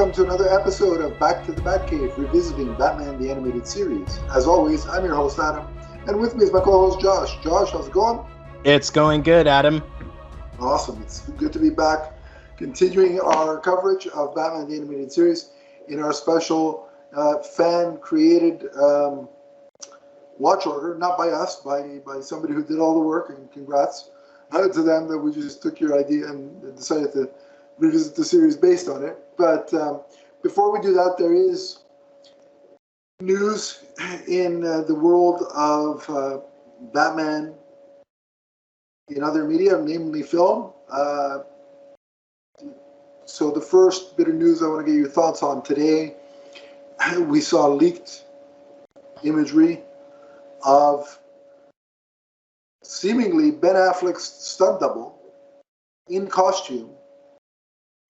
welcome to another episode of Back to the Batcave, revisiting Batman the Animated Series. As always, I'm your host, Adam, and with me is my co-host, Josh. Josh, how's it going? It's going good, Adam. Awesome. It's good to be back, continuing our coverage of Batman the Animated Series in our special fan-created watch order, not by us, by somebody who did all the work, and congrats to them that we just took your idea and decided to revisit the series based on it. But before we do that, there is news in the world of Batman in other media, namely film. So the first bit of news I want to get your thoughts on today, we saw leaked imagery of seemingly Ben Affleck's stunt double in costume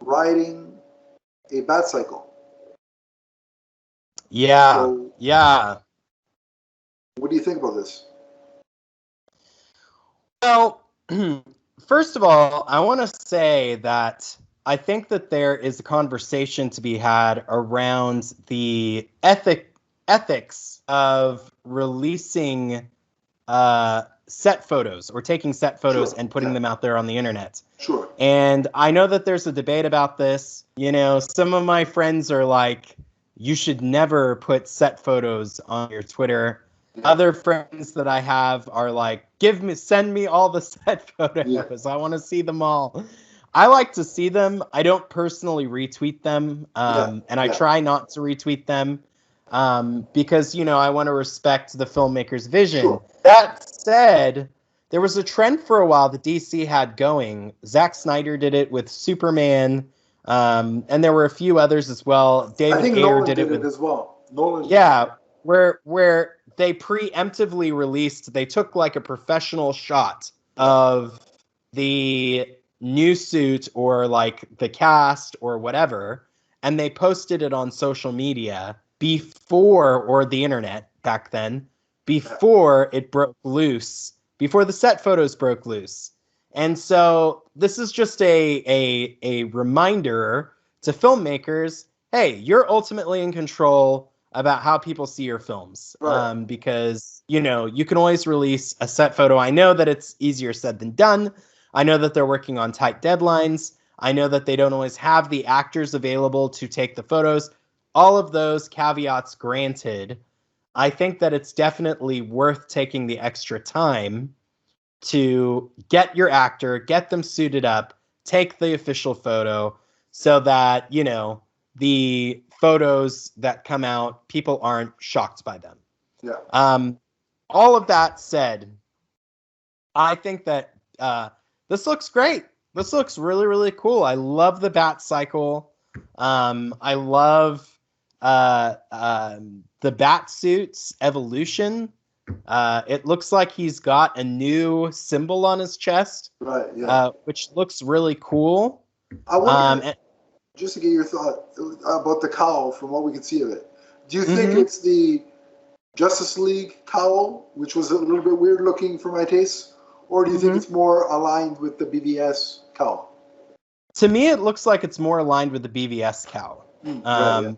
riding a Batcycle. Yeah, so, yeah. What do you think about this? Well, first of all, I want to say that I think that there is a conversation to be had around the ethics of releasing set photos or taking set photos and putting them out there on the internet. Sure. And I know that there's a debate about this. You know, some of my friends are like, you should never put set photos on your Twitter. Yeah. Other friends that I have are like, send me all the set photos. Yeah. I want to see them all. I like to see them. I don't personally retweet them. And I try not to retweet them because, you know, I want to respect the filmmaker's vision. Sure. That said, there was a trend for a while that DC had going. Zack Snyder did it with Superman, and there were a few others as well. David Ayer Nolan did it with as well. Nolan. Yeah, where they preemptively released. They took like a professional shot of the new suit or like the cast or whatever, and they posted it on social media before, or the internet back then, before it broke loose. Before the set photos broke loose. And so this is just a reminder to filmmakers, hey, you're ultimately in control about how people see your films. Right. Because, you know, you can always release a set photo. I know that it's easier said than done. I know that they're working on tight deadlines. I know that they don't always have the actors available to take the photos. All of those caveats granted, I think that it's definitely worth taking the extra time to get your actor, get them suited up, take the official photo so that, you know, the photos that come out, people aren't shocked by them. Yeah. All of that said, I think that this looks great. This looks really, really cool. I love the Batcycle. I love the Batsuit's evolution. It looks like he's got a new symbol on his chest, right? Yeah, which looks really cool. I wonder, just to get your thought about the cowl from what we can see of it. Do you think it's the Justice League cowl, which was a little bit weird looking for my taste, or do you think it's more aligned with the BVS cowl? To me, it looks like it's more aligned with the BVS cowl. Right, yeah.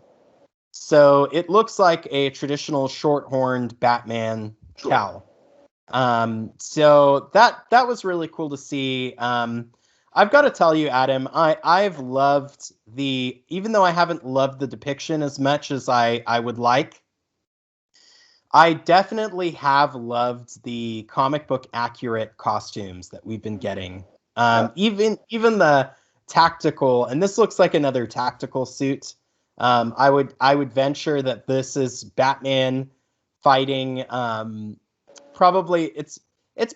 So it looks like a traditional short-horned Batman cowl. So that was really cool to see. I've got to tell you, Adam, I've loved even though I haven't loved the depiction as much as I would like, I definitely have loved the comic book accurate costumes that we've been getting. Even the tactical, and this looks like another tactical suit. I would venture that this is Batman fighting. Probably it's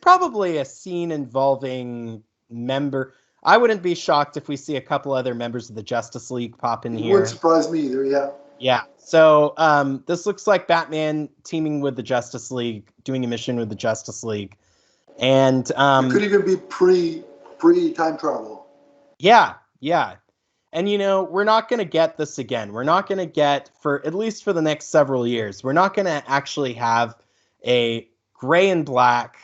probably a scene involving member. I wouldn't be shocked if we see a couple other members of the Justice League pop in here. Wouldn't surprise me either. Yeah. Yeah. So this looks like Batman teaming with the Justice League, doing a mission with the Justice League, and it could even be pre time travel. Yeah. Yeah. And, you know, we're not going to get this again. We're not going to get, for at least for the next several years, we're not going to actually have a gray and black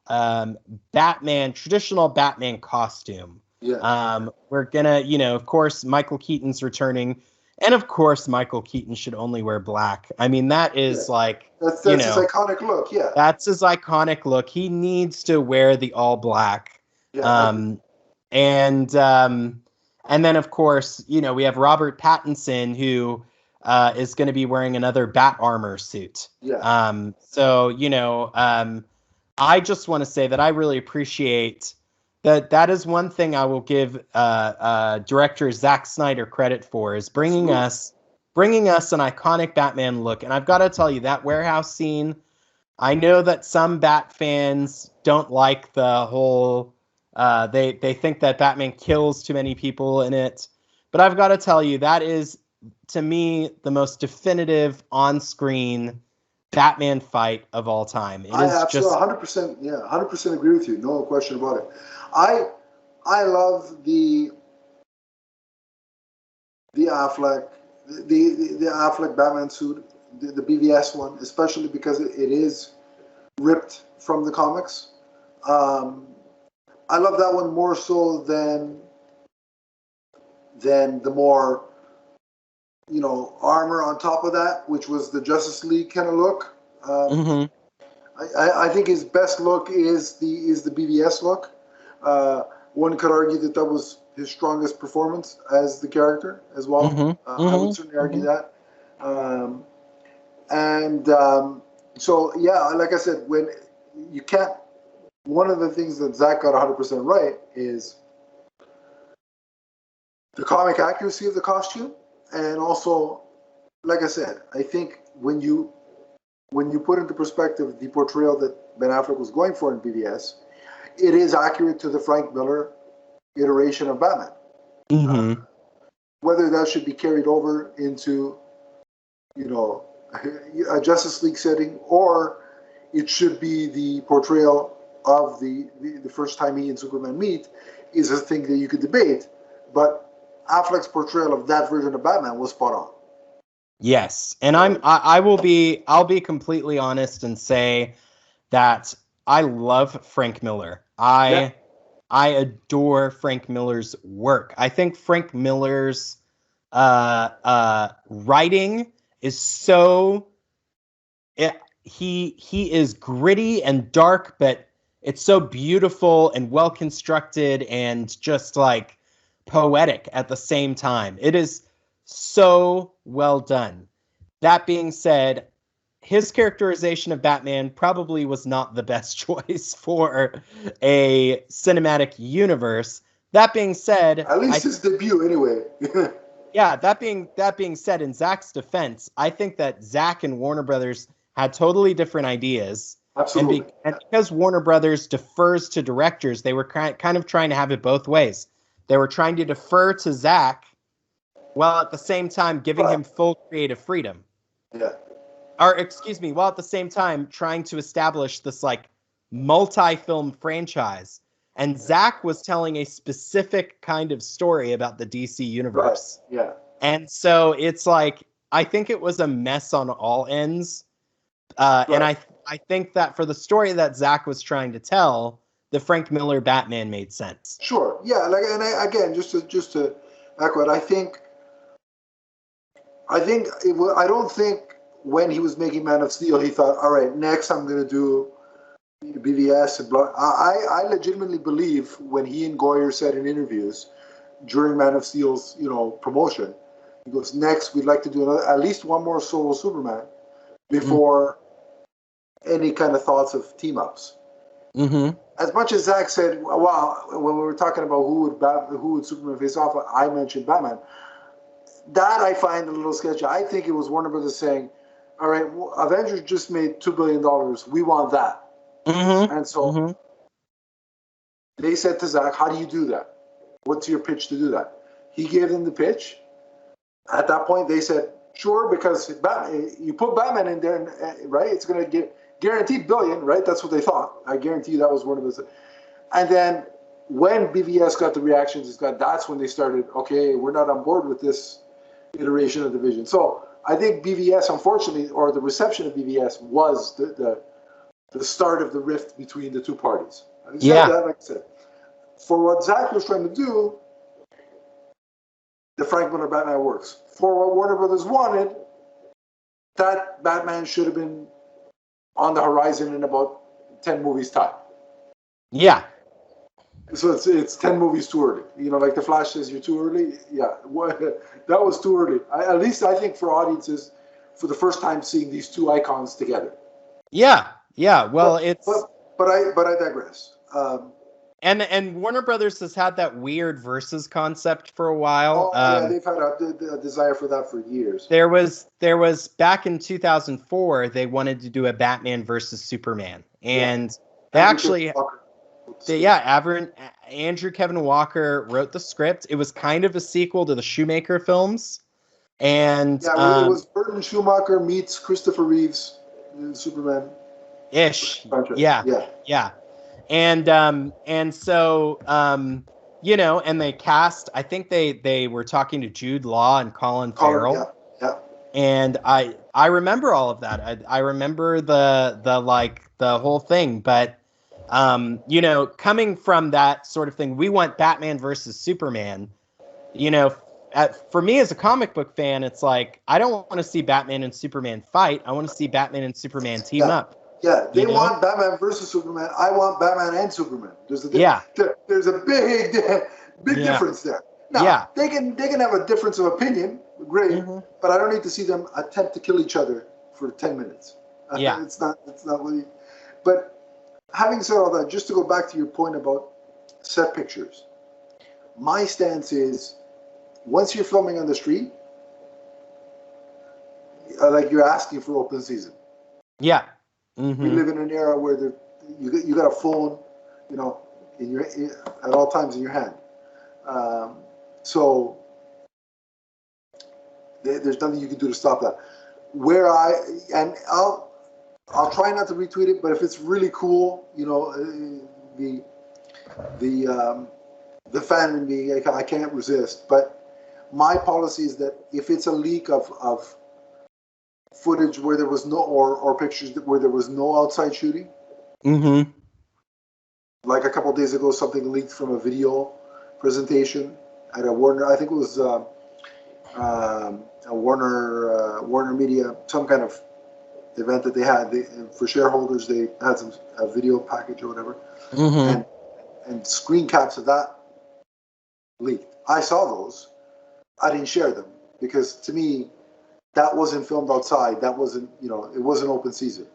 traditional Batman costume. Yeah. We're going to, you know, of course, Michael Keaton's returning. And of course, Michael Keaton should only wear black. I mean, that is like, that's his iconic look. Yeah, that's his iconic look. He needs to wear the all black. Yeah, And then of course, we have Robert Pattinson, who is going to be wearing another bat armor suit. Yeah. I just want to say that I really appreciate that is one thing I will give director Zack Snyder credit for, is bringing us an iconic Batman look. And I've got to tell you, that warehouse scene, I know that some Bat fans don't like the whole, they think that Batman kills too many people in it. But I've got to tell you, that is, to me, the most definitive on-screen Batman fight of all time. It is absolutely, just 100%. Yeah, 100% agree with you. No question about it. I love the Affleck, the Affleck Batman suit, the BVS one, especially because it is ripped from the comics. I love that one more so than the more armor on top of that, which was the Justice League kind of look. I think his best look is the BVS look. One could argue that was his strongest performance as the character as well. I would certainly argue that. So yeah, like I said, when you can't. One of the things that Zach got 100% right is the comic accuracy of the costume, and also, like I said, I think when you put into perspective the portrayal that Ben Affleck was going for in BVS, it is accurate to the Frank Miller iteration of Batman. Whether that should be carried over into, a Justice League setting, or it should be the portrayal of the first time he and Superman meet, is a thing that you could debate. But Affleck's portrayal of that version of Batman was spot on. Yes, and I'll be completely honest and say that I love Frank Miller. I adore Frank Miller's work. I think Frank Miller's writing is so he is gritty and dark, but it's so beautiful and well constructed and just like poetic at the same time. It is so well done. That being said, his characterization of Batman probably was not the best choice for a cinematic universe. That being said, at least his debut anyway. Yeah, that being said, in Zach's defense, I think that Zach and Warner Brothers had totally different ideas. Absolutely. And because Warner Brothers defers to directors, they were kind of trying to have it both ways. They were trying to defer to Zach while at the same time giving him full creative freedom. Yeah. Or excuse me, while at the same time trying to establish this like multi-film franchise. And Zach was telling a specific kind of story about the DC universe. Right. Yeah. And so it's like, I think it was a mess on all ends. And I think that for the story that Zach was trying to tell, the Frank Miller Batman made sense. Sure. Yeah. Again, just to echo it, I don't think when he was making Man of Steel, he thought, all right, next I'm going to do BVS and blah. I legitimately believe when he and Goyer said in interviews during Man of Steel's promotion, he goes, next we'd like to do at least one more solo Superman before any kind of thoughts of team ups. As much as Zach said, wow, when we were talking about who would Superman face off, I mentioned Batman. That I find a little sketchy. I think it was Warner Brothers saying, all right, well, Avengers just made $2 billion. We want that. And so they said to Zach, how do you do that? What's your pitch to do that? He gave them the pitch. At that point, they said, sure, because you put Batman in there, right? It's going to get guaranteed billion, right? That's what they thought. I guarantee you that was one of the. And then when BVS got the reactions that's when they started, okay, we're not on board with this iteration of the Vision. So I think BVS, unfortunately, or the reception of BVS was the start of the rift between the two parties. That, like I said, for what Zach was trying to do, the Frank Miller Batman works. For what Warner Brothers wanted, that Batman should have been on the horizon in about 10 movies time. Yeah. So it's 10 movies too early. You know, like the Flash says you're too early. Yeah, that was too early. At least I think for audiences, for the first time seeing these two icons together. Yeah. Well, but I digress. And Warner Brothers has had that weird versus concept for a while. They've had a desire for that for years. There was back in 2004, they wanted to do a Batman versus Superman, and they actually. Andrew Kevin Walker wrote the script. It was kind of a sequel to the Shoemaker films. And it was Burton Schumacher meets Christopher Reeves in Superman. Ish. Yeah. And so and they cast, I think they were talking to Jude Law and Colin Farrell. Yeah. And I remember all of that. I remember the whole thing, but coming from that sort of thing, we want Batman versus Superman. For me as a comic book fan, it's like, I don't want to see Batman and Superman fight. I want to see Batman and Superman team up. Yeah, they want Batman versus Superman. I want Batman and Superman. There's a big difference there. Now, they can have a difference of opinion, great, but I don't need to see them attempt to kill each other for 10 minutes. It's not really. But having said all that, just to go back to your point about set pictures, my stance is, once you're filming on the street, like you're asking for open season. Yeah. We live in an era where you got a phone, at all times in your hand. So there's nothing you can do to stop that. I'll try not to retweet it, but if it's really cool, the fan in me, I can't resist. But my policy is that if it's a leak of footage where there was no, or pictures where there was no outside shooting, like a couple of days ago, something leaked from a video presentation at a Warner, I think it was a Warner Media, some kind of event that they had. For shareholders, they had a video package or whatever, and screen caps of that leaked. I saw those. I didn't share them because, to me, that wasn't filmed outside. That wasn't, it wasn't open season.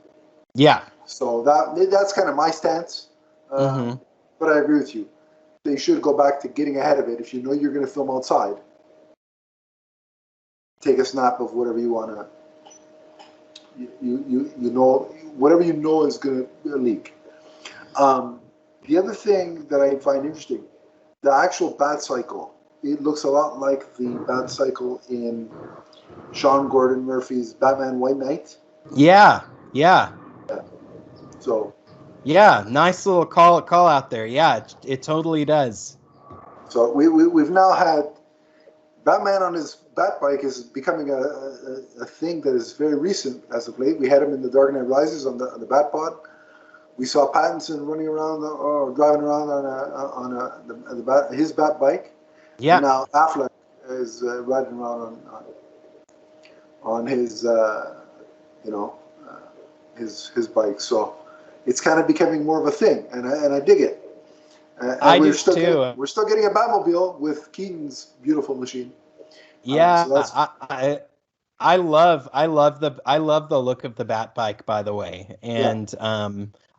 Yeah. So that's kind of my stance. But I agree with you. They should go back to getting ahead of it. If you know you're going to film outside, take a snap of whatever you want to. Whatever you know is going to leak. The other thing that I find interesting, the actual Batcycle, it looks a lot like the Batcycle in Sean Gordon Murphy's Batman White Knight. Yeah. So. Yeah, nice little call out there. Yeah, it totally does. So we've now had Batman on his Batbike is becoming a thing that is very recent as of late. We had him in The Dark Knight Rises on the Batpod. We saw Pattinson running around or driving around on his Batbike. Yeah. And now Affleck is riding around on his his bike. So it's kind of becoming more of a thing, and I dig it. I do too. We're still getting a Batmobile with Keaton's beautiful machine. Yeah, I love the look of the Batbike, by the way, and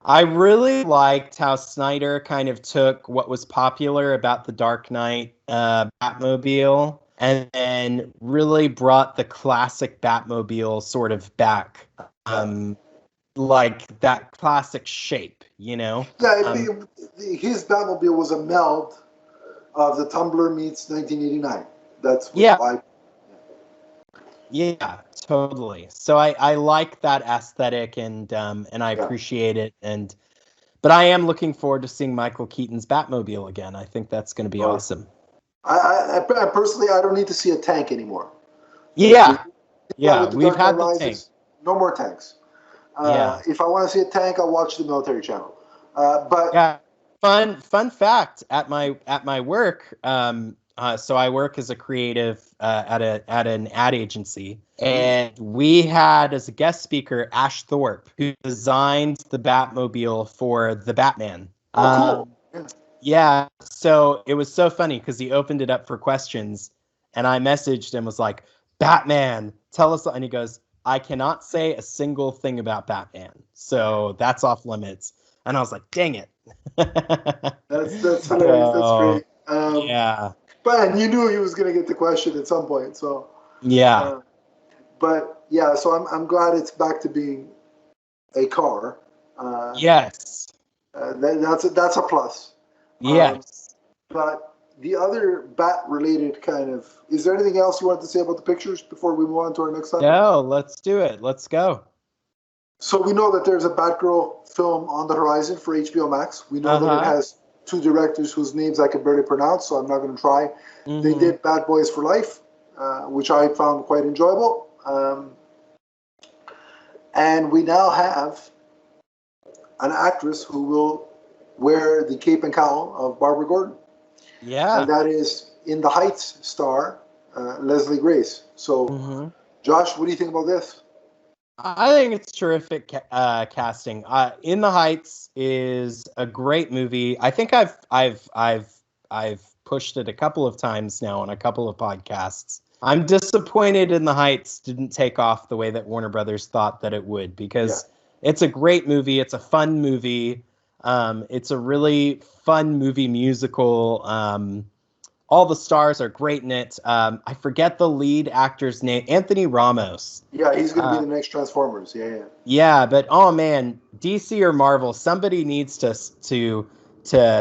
I really liked how Snyder kind of took what was popular about the Dark Knight Batmobile and then really brought the classic Batmobile sort of back, like that classic shape, Yeah, his Batmobile was a meld of the Tumbler meets 1989. That's Yeah, totally. So I like that aesthetic and I appreciate it, but I am looking forward to seeing Michael Keaton's Batmobile again. I think that's going to be awesome. I personally, I don't need to see a tank anymore. We've had the tank. No more tanks. If I want to see a tank, I'll watch the Military Channel. But fun fact, at my work, So I work as a creative at an ad agency, and we had as a guest speaker Ash Thorpe, who designed the Batmobile for the Batman. Oh, cool. Yeah. So it was so funny because he opened it up for questions, and I messaged him, was like, "Batman, tell us," and he goes, "I cannot say a single thing about Batman, so that's off limits." And I was like, "Dang it." That's hilarious. That's So, great. yeah. But you knew he was going to get the question at some point. So, Yeah. but yeah, so I'm glad it's back to being a car. Yes. That's a plus. Yes. But the other bat-related kind of, is there anything else you wanted to say about the pictures before we move on to our next topic? No, let's do it. Let's go. So we know that there's a Batgirl film on the horizon for HBO Max. We know that it has two directors whose names I can barely pronounce, so I'm not going to try. They did Bad Boys for Life, which I found quite enjoyable. And we now have an actress who will wear the cape and cowl of Barbara Gordon. Yeah. And that is In the Heights star Leslie Grace. So, Josh, what do you think about this? I think it's terrific casting. In the Heights is a great movie. I think I've pushed it a couple of times now on a couple of podcasts. I'm disappointed In the Heights didn't take off the way that Warner Brothers thought that it would, because it's a great movie. It's a fun movie. It's a really fun movie musical. All the stars are great in it. I forget the lead actor's name, Anthony Ramos. Yeah, he's going to be the next Transformers. Yeah. Yeah, but oh man, DC or Marvel, somebody needs to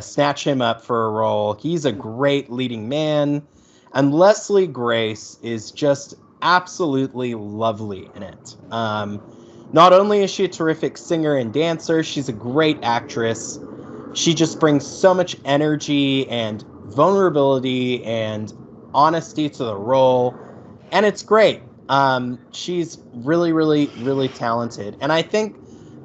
snatch him up for a role. He's a great leading man, and Leslie Grace is just absolutely lovely in it. Not only is she a terrific singer and dancer, she's a great actress. She just brings so much energy and vulnerability and honesty to the role, and it's great. She's really, really, really talented, and I think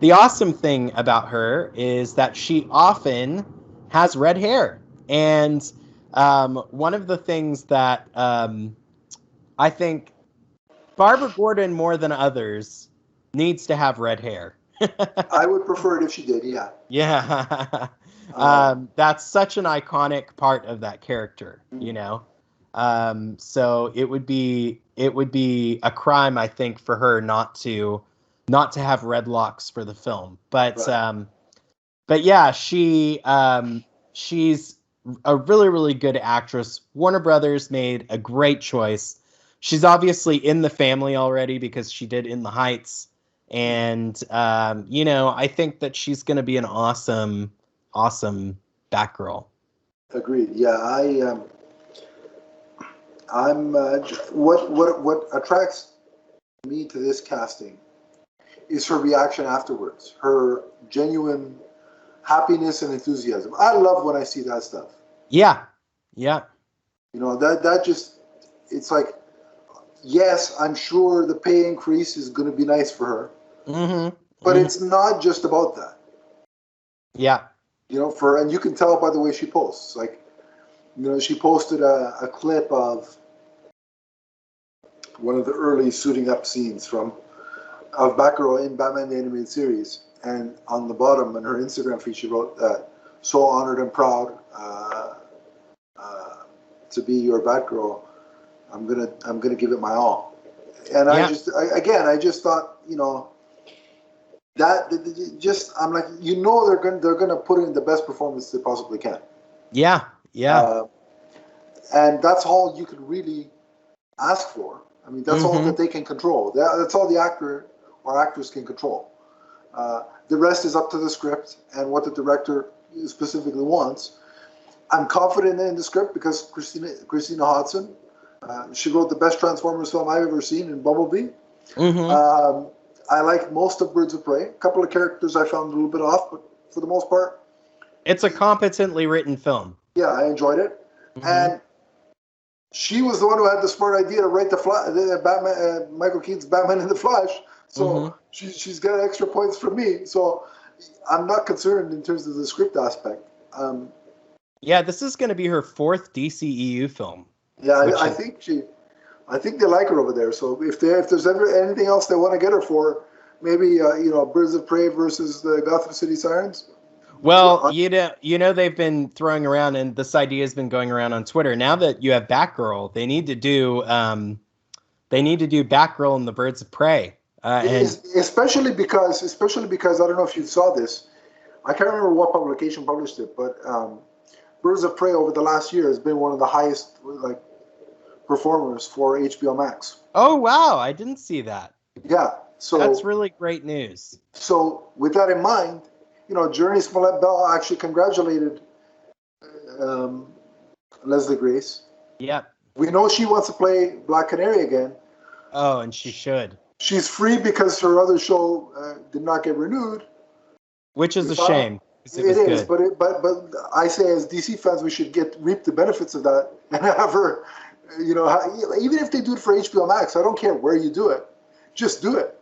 the awesome thing about her is that she often has red hair. And one of the things that I think Barbara Gordon, more than others, needs to have red hair. I would prefer it if she did, yeah. Yeah. That's such an iconic part of that character, you know? So it would be a crime, I think, for her not to have red locks for the film. But yeah, she's a really, really good actress. Warner Brothers made a great choice. She's obviously in the family already because she did In the Heights. And, I think that she's going to be an awesome Batgirl. Agreed. Yeah, I'm. What attracts me to this casting is her reaction afterwards, her genuine happiness and enthusiasm. I love when I see that stuff. Yeah. That just, it's like, yes, I'm sure the pay increase is going to be nice for her. But it's not just about that. Yeah. And you can tell by the way she posts. Like, she posted a clip of one of the early suiting up scenes of Batgirl in Batman the Animated Series, and on the bottom in her Instagram feed she wrote that, "So honored and proud to be your Batgirl. I'm gonna give it my all." And I just thought, that just, I'm like, they're gonna put in the best performance they possibly can. Yeah. And that's all you could really ask for. I mean, that's all that they can control. That's all the actor or actress can control. The rest is up to the script and what the director specifically wants. I'm confident in the script because Christina Hodson, she wrote the best Transformers film I've ever seen in Bumblebee. I like most of Birds of Prey. A couple of characters I found a little bit off, but for the most part, it's a competently written film. Yeah, I enjoyed it. And she was the one who had the smart idea to write the Batman, Michael Keaton's Batman in the Flash. So she's got extra points from me. So I'm not concerned in terms of the script aspect. Yeah, this is going to be her 4th DCEU film. Yeah, I think they like her over there. So if there's ever anything else they want to get her for, maybe Birds of Prey versus the Gotham City Sirens. Well, they've been throwing around, and this idea has been going around on Twitter. Now that you have Batgirl, they need to do Batgirl and the Birds of Prey. Especially because I don't know if you saw this. I can't remember what publication published it, but Birds of Prey over the last year has been one of the highest performers for HBO Max. Oh wow, I didn't see that. Yeah, so that's really great news. So with that in mind, Journey Smollett-Bell actually congratulated Leslie Grace. Yep. We know she wants to play Black Canary again. Oh, and she should. She's free because her other show did not get renewed, which is a shame. It is, but I say as DC fans, we should reap the benefits of that and have her. Even if they do it for HBO Max, I don't care where you do it, just do it.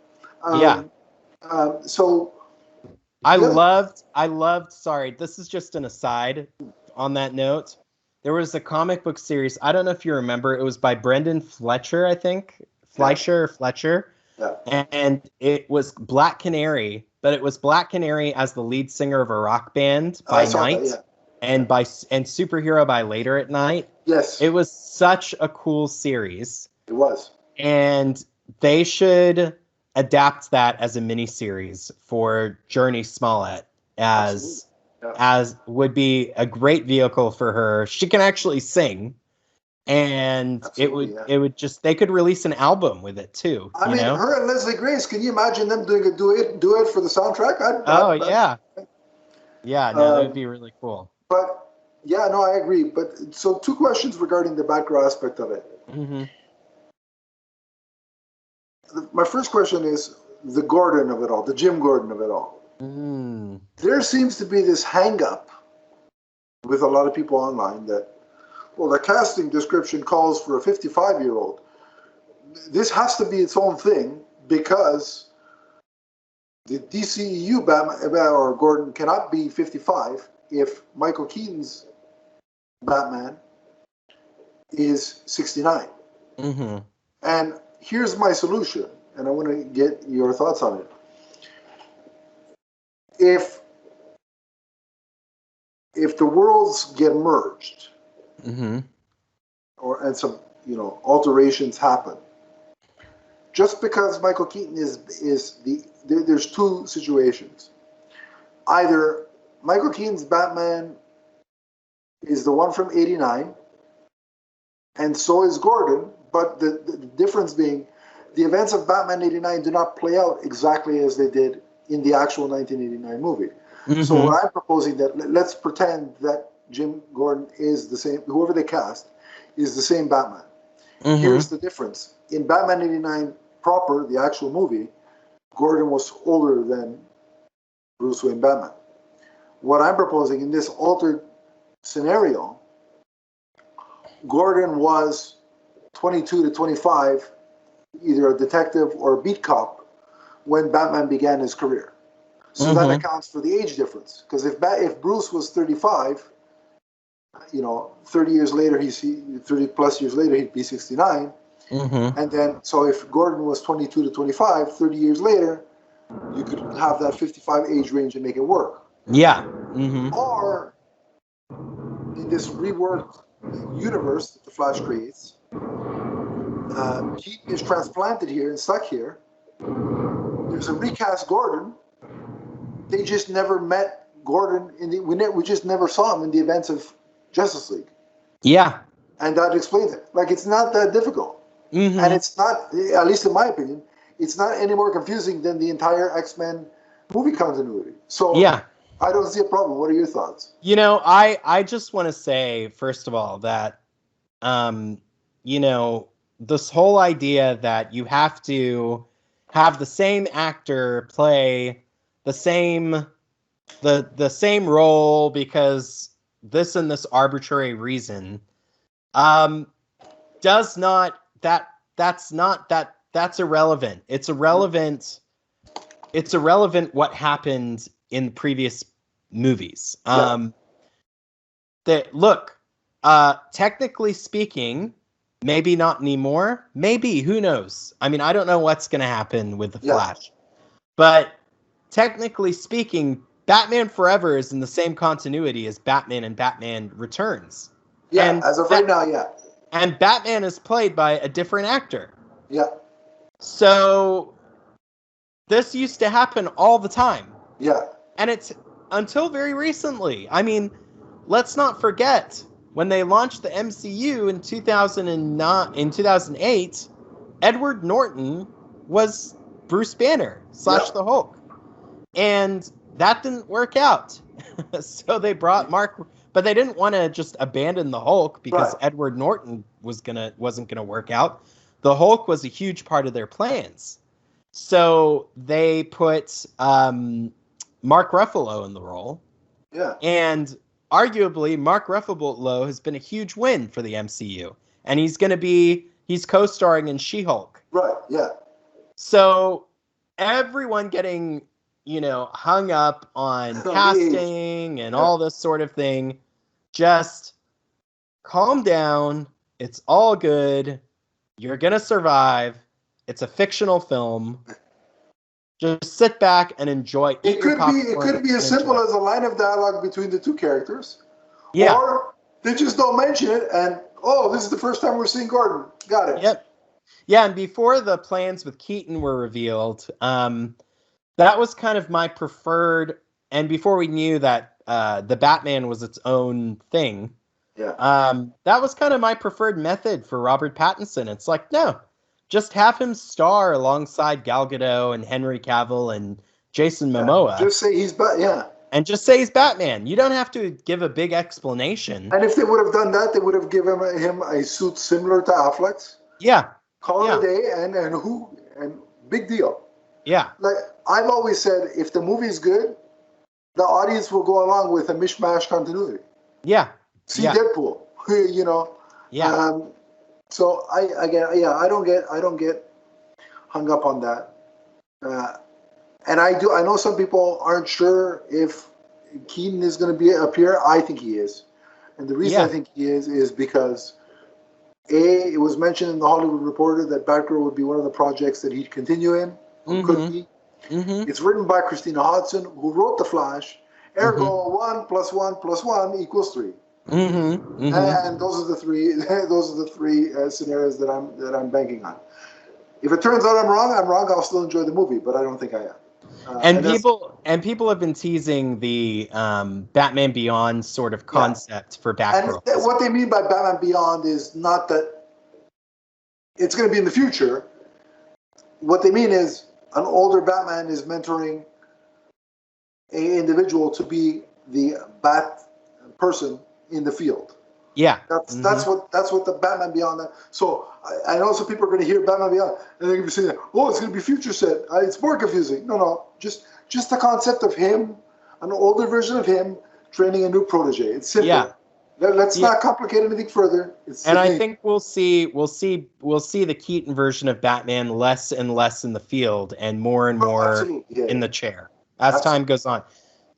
So I loved. Sorry, this is just an aside. On that note, there was a comic book series. I don't know if you remember. It was by Brendan Fletcher, I think. Fletcher. Yeah. And it was Black Canary, but it was Black Canary as the lead singer of a rock band by night, and superhero by later at night. Yes. It was such a cool series. It was. And they should adapt that as a miniseries for Journey Smollett as would be a great vehicle for her. She can actually sing. And it would just, they could release an album with it too. I mean, her and Leslie Grace, can you imagine them doing a duet for the soundtrack? Yeah, that would be really cool. But yeah, no, I agree. But so 2 questions regarding the Batgirl aspect of it. Mm-hmm. My first question is the Gordon of it all, the Jim Gordon of it all. Mm. There seems to be this hang-up with a lot of people online that, well, the casting description calls for a 55-year-old. This has to be its own thing because the DCEU Batman or Gordon cannot be 55 if Michael Keaton's Batman is 69. Mm-hmm. And here's my solution, and I want to get your thoughts on it. If the worlds get merged, mm-hmm. and some alterations happen, just because Michael Keaton there's 2 situations. Either Michael Keaton's Batman is the one from '89, and so is Gordon, but the difference being the events of Batman '89 do not play out exactly as they did in the actual 1989 movie. Mm-hmm. So what I'm proposing that let's pretend that Jim Gordon is the same, whoever they cast is the same Batman. Mm-hmm. Here's the difference. In Batman '89 proper, the actual movie, Gordon was older than Bruce Wayne Batman. What I'm proposing in this altered scenario, Gordon was 22 to 25, either a detective or a beat cop, when Batman began his career. So that accounts for the age difference. Because if Bruce was 35, 30 years later, 30 plus years later, he'd be 69. Mm-hmm. And then, so if Gordon was 22 to 25, 30 years later, you could have that 55 age range and make it work. Yeah. Mm-hmm. Or in this reworked universe that the Flash creates, Keaton is transplanted here and stuck here. There's a recast Gordon. They just never met Gordon we just never saw him in the events of Justice League. Yeah. And that explains it. It's not that difficult. Mm-hmm. And it's not, at least in my opinion, it's not any more confusing than the entire X-Men movie continuity. So yeah. I don't see a problem. What are your thoughts? I just want to say, first of all, that, this whole idea that you have to have the same actor play the same role because this and this arbitrary reason that's irrelevant. It's irrelevant what happened in previous movies. that look, technically speaking, maybe not anymore. Maybe, who knows? I mean, I don't know what's going to happen with the Flash. But technically speaking, Batman Forever is in the same continuity as Batman and Batman Returns. Yeah, and as of right now, yeah. And Batman is played by a different actor. Yeah. So this used to happen all the time. Yeah. And it's until very recently. I mean, let's not forget when they launched the MCU in 2008, Edward Norton was Bruce Banner / the Hulk. And that didn't work out. So they brought Mark, but they didn't want to just abandon the Hulk because Edward Norton wasn't gonna work out. The Hulk was a huge part of their plans. So they put Mark Ruffalo in the role. Yeah. And arguably, Mark Ruffalo has been a huge win for the MCU. And he's co-starring in She-Hulk. Right, yeah. So everyone getting, hung up on casting and all this sort of thing, just calm down. It's all good. You're going to survive. It's a fictional film. Just sit back and enjoy. It could be as simple as a line of dialogue between the two characters. Yeah. Or they just don't mention it and, this is the first time we're seeing Gordon. Got it. Yep. Yeah, and before the plans with Keaton were revealed, that was kind of my preferred, and before we knew that the Batman was its own thing, that was kind of my preferred method for Robert Pattinson. It's like, no, just have him star alongside Gal Gadot and Henry Cavill and Jason Momoa. Just say he's And just say he's Batman. You don't have to give a big explanation. And if they would have done that, they would have given him a suit similar to Affleck's. Yeah. Call it a day, and big deal. Yeah. Like I've always said, if the movie's good, the audience will go along with a mishmash continuity. Yeah. See Deadpool, Yeah. So I don't get hung up on that. And I know some people aren't sure if Keaton is going to appear. I think he is. And the reason I think he is because it was mentioned in the Hollywood Reporter that Batgirl would be one of the projects that he'd continue in, or could be. Mm-hmm. It's written by Christina Hodson, who wrote The Flash. Ergo, 1 + 1 + 1 = 3. Mm-hmm. Mm-hmm. And those are the three. Those are the three scenarios that I'm banking on. If it turns out I'm wrong. I'll still enjoy the movie, but I don't think I am. And people have been teasing the Batman Beyond sort of concept for Batgirl. And what they mean by Batman Beyond is not that it's going to be in the future. What they mean is an older Batman is mentoring an individual to be the Bat person in the field. Yeah, that's what the Batman Beyond. So I know some people are going to hear Batman Beyond and they're going to be saying, "Oh, it's going to be future set." It's more confusing. No, just the concept of him, an older version of him training a new protege. It's simple. Yeah. Let's not complicate anything further. I think we'll see the Keaton version of Batman less and less in the field and more in the chair as time goes on.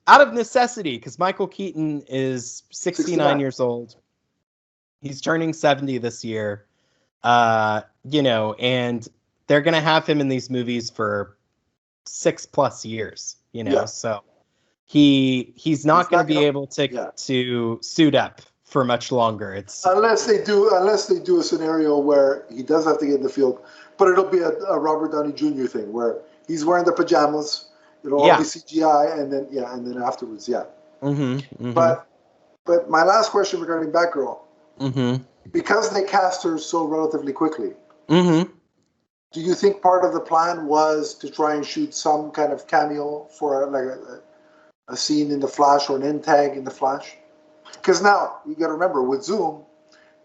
Out of necessity, because Michael Keaton is 69 years old. He's turning 70 this year, and they're going to have him in these movies for 6+ years, so he's not going to be able to suit up for much longer. It's unless they do a scenario where he does have to get in the field, but it'll be a Robert Downey Jr. thing where he's wearing the pajamas, it'll all be CGI, and then afterwards, But my last question regarding Batgirl. Mm-hmm. Because they cast her so relatively quickly, do you think part of the plan was to try and shoot some kind of cameo for a scene in the Flash or an end tag in the Flash? Because now you got to remember, with Zoom,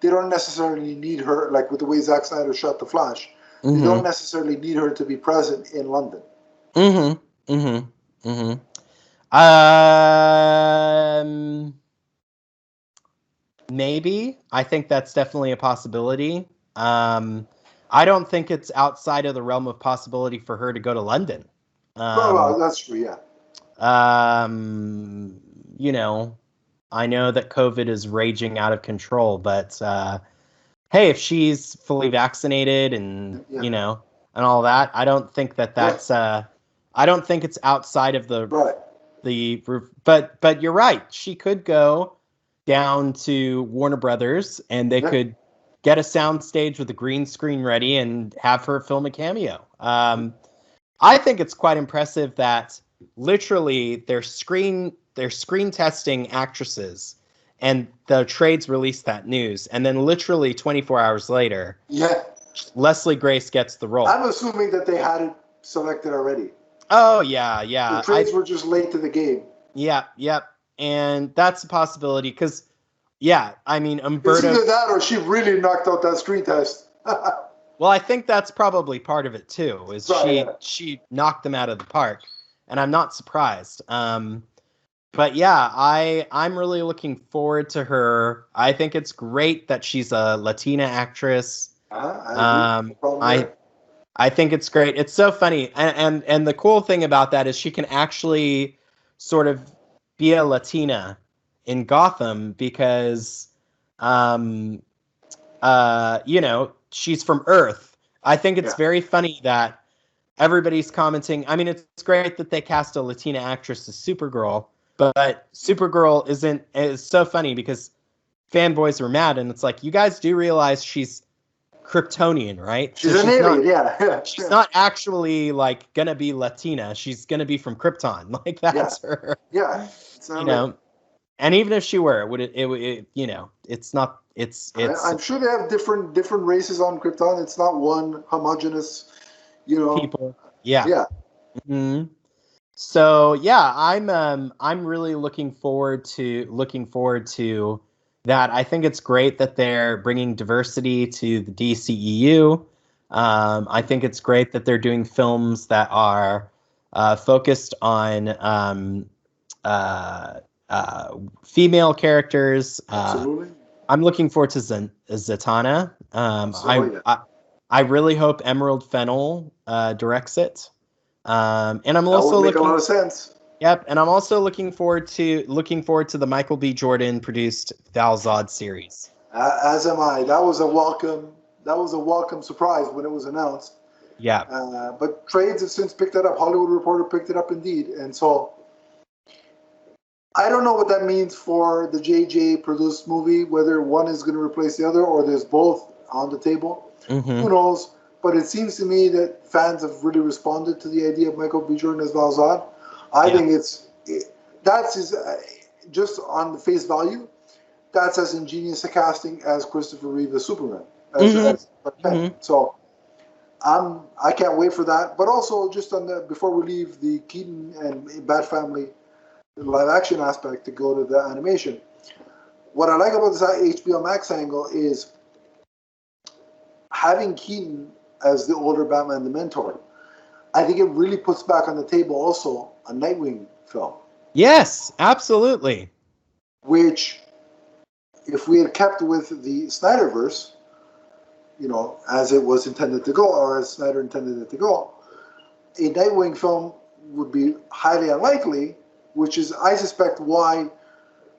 they don't necessarily need her, like with the way Zack Snyder shot the Flash. They don't necessarily need her to be present in London. Maybe. I think that's definitely a possibility. I don't think it's outside of the realm of possibility for her to go to London. Well, that's true, yeah. I know that COVID is raging out of control, but hey, if she's fully vaccinated and and all that, I don't think that's I don't think it's outside of the Right. But you're right. She could go down to Warner Brothers and they could get a soundstage with a green screen ready and have her film a cameo. I think it's quite impressive that literally they're screen testing actresses, and the trades released that news, and then literally 24 hours later, Leslie Grace gets the role. I'm assuming that they had it selected already. Oh yeah. The trades were just late to the game. Yeah, and that's a possibility because, I mean, Umberto. It's either that or she really knocked out that screen test. Well, I think that's probably part of it too. Is she knocked them out of the park, and I'm not surprised. But yeah, I'm really looking forward to her. I think it's great that she's a Latina actress. I think it's great. It's so funny, and the cool thing about that is she can actually sort of be a Latina in Gotham because, she's from Earth. I think it's very funny that everybody's commenting. I mean, it's great that they cast a Latina actress as Supergirl, but Supergirl is so funny because fanboys were mad, and it's like, you guys do realize she's Kryptonian, right? She's an alien, She's not actually like gonna be Latina. She's gonna be from Krypton. Like that's her. Yeah. And even if she were, it's not. It's. I'm sure they have different races on Krypton. It's not one homogenous, people. Yeah. Yeah. Mm-hmm. So yeah, I'm really looking forward to that. I think it's great that they're bringing diversity to the DCEU. I think it's great that they're doing films that are focused on female characters. Absolutely. I'm looking forward to Zatanna. I really hope Emerald Fennell directs it. And I'm also make a lot of sense. Yep, and I'm also looking forward to the Michael B. Jordan produced Val Zod series. As am I. That was a welcome surprise when it was announced. Yeah. But trades have since picked it up. Hollywood Reporter picked it up indeed, and so I don't know what that means for the JJ produced movie. Whether one is going to replace the other, or there's both on the table. Mm-hmm. Who knows? But it seems to me that fans have really responded to the idea of Michael B. Jordan as Val Zod. I think that's just on the face value, that's as ingenious a casting as Christopher Reeve as Superman. So I can't wait for that. But also just before we leave the Keaton and Bat Family live action aspect to go to the animation, what I like about this HBO Max angle is having Keaton as the older Batman, the mentor. I think it really puts back on the table also a Nightwing film. Yes, absolutely. Which, if we had kept with the Snyderverse, as it was intended to go, or as Snyder intended it to go, a Nightwing film would be highly unlikely, which is, I suspect, why,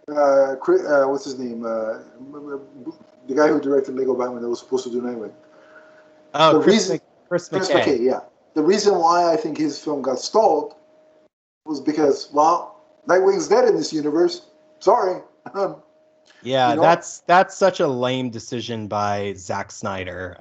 what's his name? The guy who directed Lego Batman that was supposed to do Nightwing. Oh, Chris McKay. Yeah. The reason why I think his film got stalled was because, Nightwing's dead in this universe. Sorry. That's such a lame decision by Zack Snyder.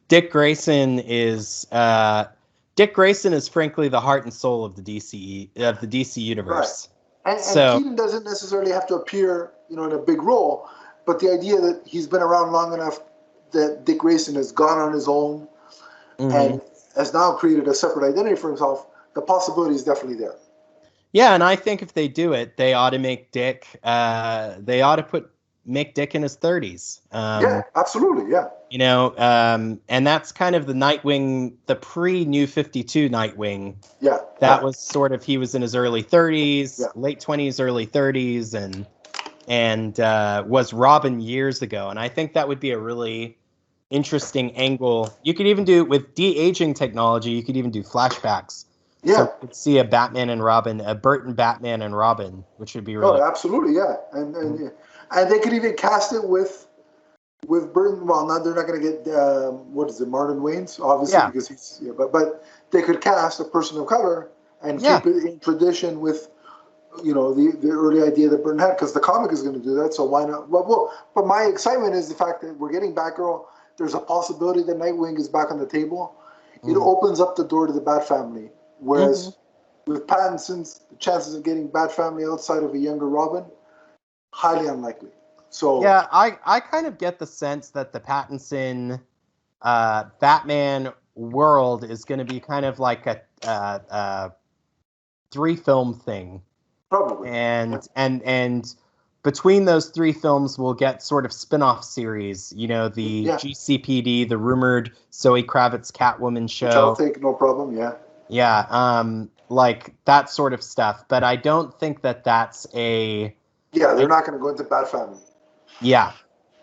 Dick Grayson is frankly the heart and soul of the DC universe. Right. And Keaton doesn't necessarily have to appear, in a big role, but the idea that he's been around long enough that Dick Grayson has gone on his own and has now created a separate identity for himself, the possibility is definitely there. Yeah, and I think if they do it, they ought to make Dick. They ought to make Dick in his 30s. Yeah, absolutely. Yeah. And that's kind of the Nightwing, the pre-New 52 Nightwing. Yeah. That was sort of, he was in his early 30s, late 20s, early 30s, and was Robin years ago. And I think that would be a really interesting angle. You could even do with de-aging technology. You could even do flashbacks Yeah. we could see a Batman and Robin, a Burton Batman and Robin, which would be Oh, really absolutely, yeah. And they could even cast it with Burton. Well, not they're not going to get what is it, Martin Wayans, obviously, yeah, because he's. Yeah, but they could cast a person of color and yeah, keep it in tradition with the early idea that Burton had, because the comic is going to do that. So why not? But my excitement is the fact that we're getting Batgirl. There's a possibility that Nightwing is back on the table. It mm-hmm. opens up the door to the Bat family, Mm-hmm. whereas with Pattinson's, the chances of getting Bat family outside of a younger Robin, highly unlikely. So Yeah, I kind of get the sense that the Pattinson Batman world is going to be kind of like a 3-film thing, probably, yeah. and between those 3 films, we'll get sort of spin-off series. You know, the Yeah, GCPD, the rumored Zoe Kravitz Catwoman which I'll show. take, no problem. Yeah, Yeah, like that sort of stuff. But I don't think that that's a. yeah, they're not going to go into Bat family. Yeah.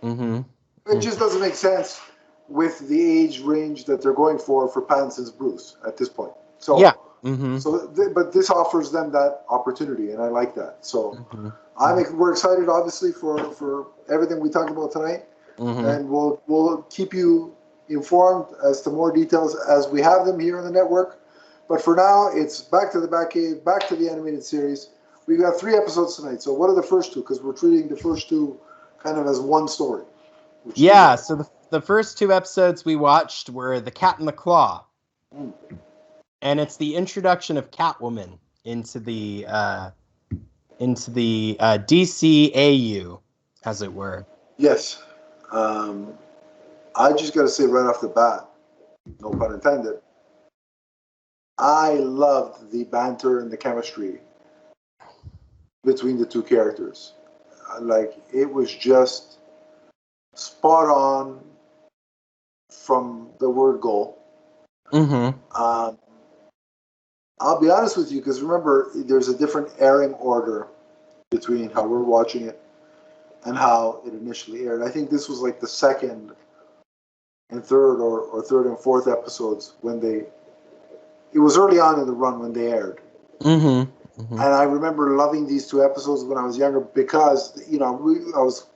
Mm-hmm. It just doesn't make sense with the age range that they're going for Pattinson's Bruce at this point. Yeah. So, Mm-hmm. but this offers them that opportunity, and I like that. So, Mm-hmm. we're excited, obviously, for everything we talked about tonight, Mm-hmm. and we'll keep you informed as to more details as we have them here on the network. But for now, it's back to the Batcave, back to the animated series. We've got 3 episodes tonight. So, what are the first 2? Because we're treating the first 2 kind of as one story. Yeah, so the first 2 episodes we watched were The Cat and the Claw. Mm. And it's the introduction of Catwoman into the DCAU, as it were. Yes. I just got to say right off the bat, no pun intended, I loved the banter and the chemistry between the 2 characters. Like, it was just spot on from the word go. Mm-hmm. I'll be honest with you, because remember, there's a different airing order between how we're watching it and how it initially aired. I think this was like the second and third or third and fourth episodes when it was early on in the run when they aired. Mm-hmm. Mm-hmm. And I remember loving these 2 episodes when I was younger because, we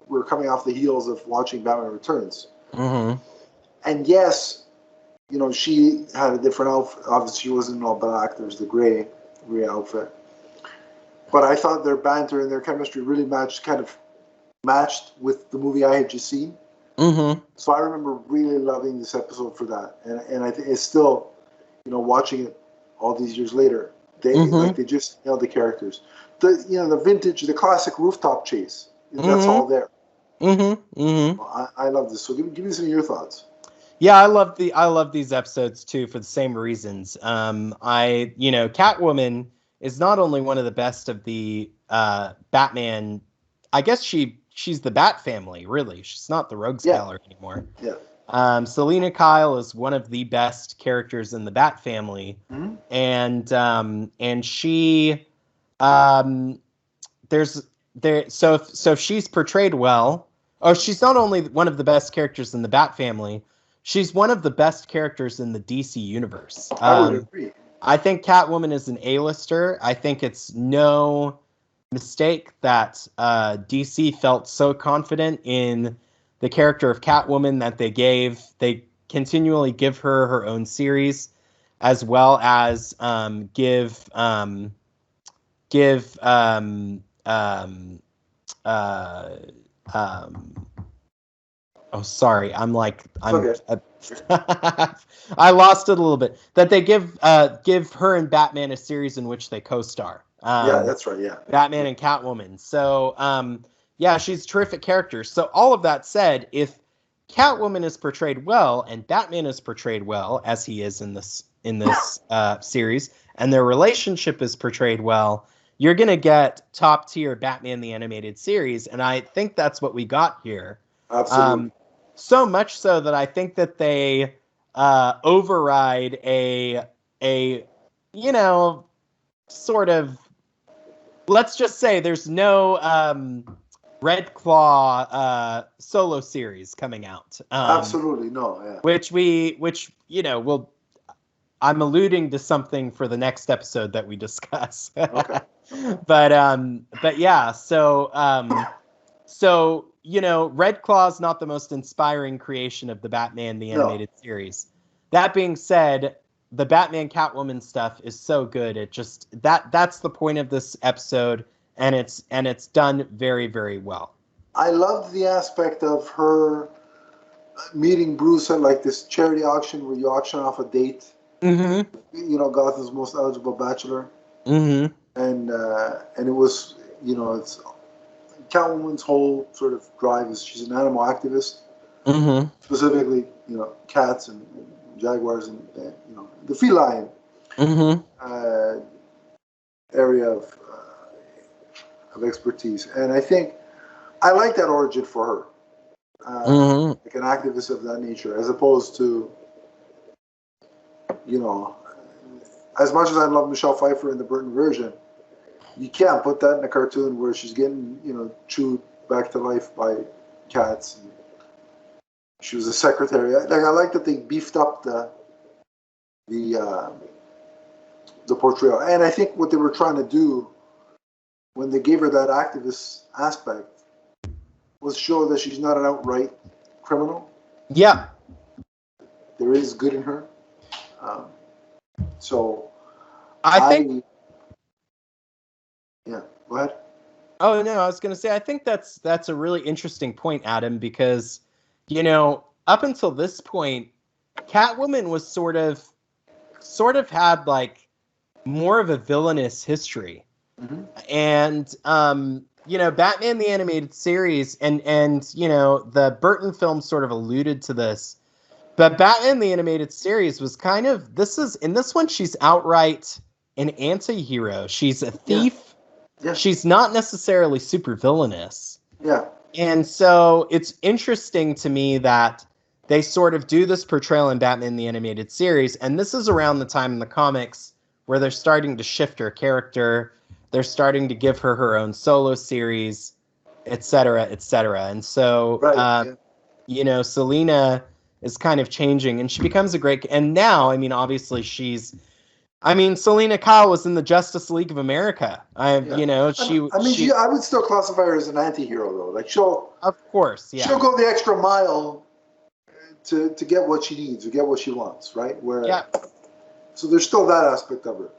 were coming off the heels of watching Batman Returns. Mm-hmm. And yes, she had a different outfit. Obviously, she wasn't all black. There's the gray outfit. But I thought their banter and their chemistry really matched with the movie I had just seen. Mm-hmm. So I remember really loving this episode for that. And I think it's still, watching it all these years later, they just nailed the characters. The vintage, the classic rooftop chase. That's all there. Mm-hmm. Mm-hmm. I love this. So give me some of your thoughts. Yeah, I love these episodes too for the same reasons. Catwoman is not only one of the best of the Batman. I guess she's the Bat family, really. She's not the Rogues Gallery anymore. Yeah. Selena Kyle is one of the best characters in the Bat family, Mm-hmm. and she so if she's portrayed well. Oh, she's not only one of the best characters in the Bat family, she's one of the best characters in the DC universe. I would agree. I think Catwoman is an A-lister. I think it's no mistake that DC felt so confident in the character of Catwoman that they continually give her her own series, as well as give oh, sorry. I'm Okay. I lost it a little bit. That they give her and Batman a series in which they co-star. Yeah, that's right. Yeah. Batman and Catwoman. So, yeah, she's a terrific character. So, all of that said, if Catwoman is portrayed well and Batman is portrayed well, as he is in this series, and their relationship is portrayed well, you're gonna get top tier Batman the Animated Series, and I think that's what we got here. Absolutely. So much so that I think that they override a sort of, let's just say there's no Red Claw solo series coming out. Absolutely no. Yeah. Which will I'm alluding to something for the next episode that we discuss. Okay. But yeah, so Red Claw's not the most inspiring creation of the Batman the Animated Series. That being said, the Batman Catwoman stuff is so good. It just that's the point of this episode, and it's done very, very well. I loved the aspect of her meeting Bruce at like this charity auction where you auction off a date. Mm-hmm. Gotham's most eligible bachelor. Mm-hmm. And it was, it's Catwoman's whole sort of drive is she's an animal activist, specifically, cats and jaguars and the feline area of expertise. And I think I like that origin for her, like an activist of that nature, as opposed to, as much as I love Michelle Pfeiffer in the Burton version, you can't put that in a cartoon where she's getting, chewed back to life by cats. And she was a secretary. I like that they beefed up the portrayal. And I think what they were trying to do when they gave her that activist aspect was show that she's not an outright criminal. Yeah. There is good in her. So I think... Yeah, go ahead. Oh, no, I was going to say, I think that's a really interesting point, Adam, because, up until this point, Catwoman was sort of had like more of a villainous history. And, Batman the Animated Series and the Burton film sort of alluded to this, but Batman the Animated Series was kind of, in this one, she's outright an anti-hero. She's a thief. Yeah. She's not necessarily super villainous. Yeah. And so it's interesting to me that they sort of do this portrayal in Batman the Animated Series, and this is around the time in the comics where they're starting to shift her character. They're starting to give her her own solo series, et cetera, et cetera. And so, Selina is kind of changing, and she becomes a great... And now, obviously Selina Kyle was in the Justice League of America. I would still classify her as an anti-hero, though. Like of course, yeah. She'll go the extra mile to get what she needs, to get what she wants, right? So there's still that aspect of her.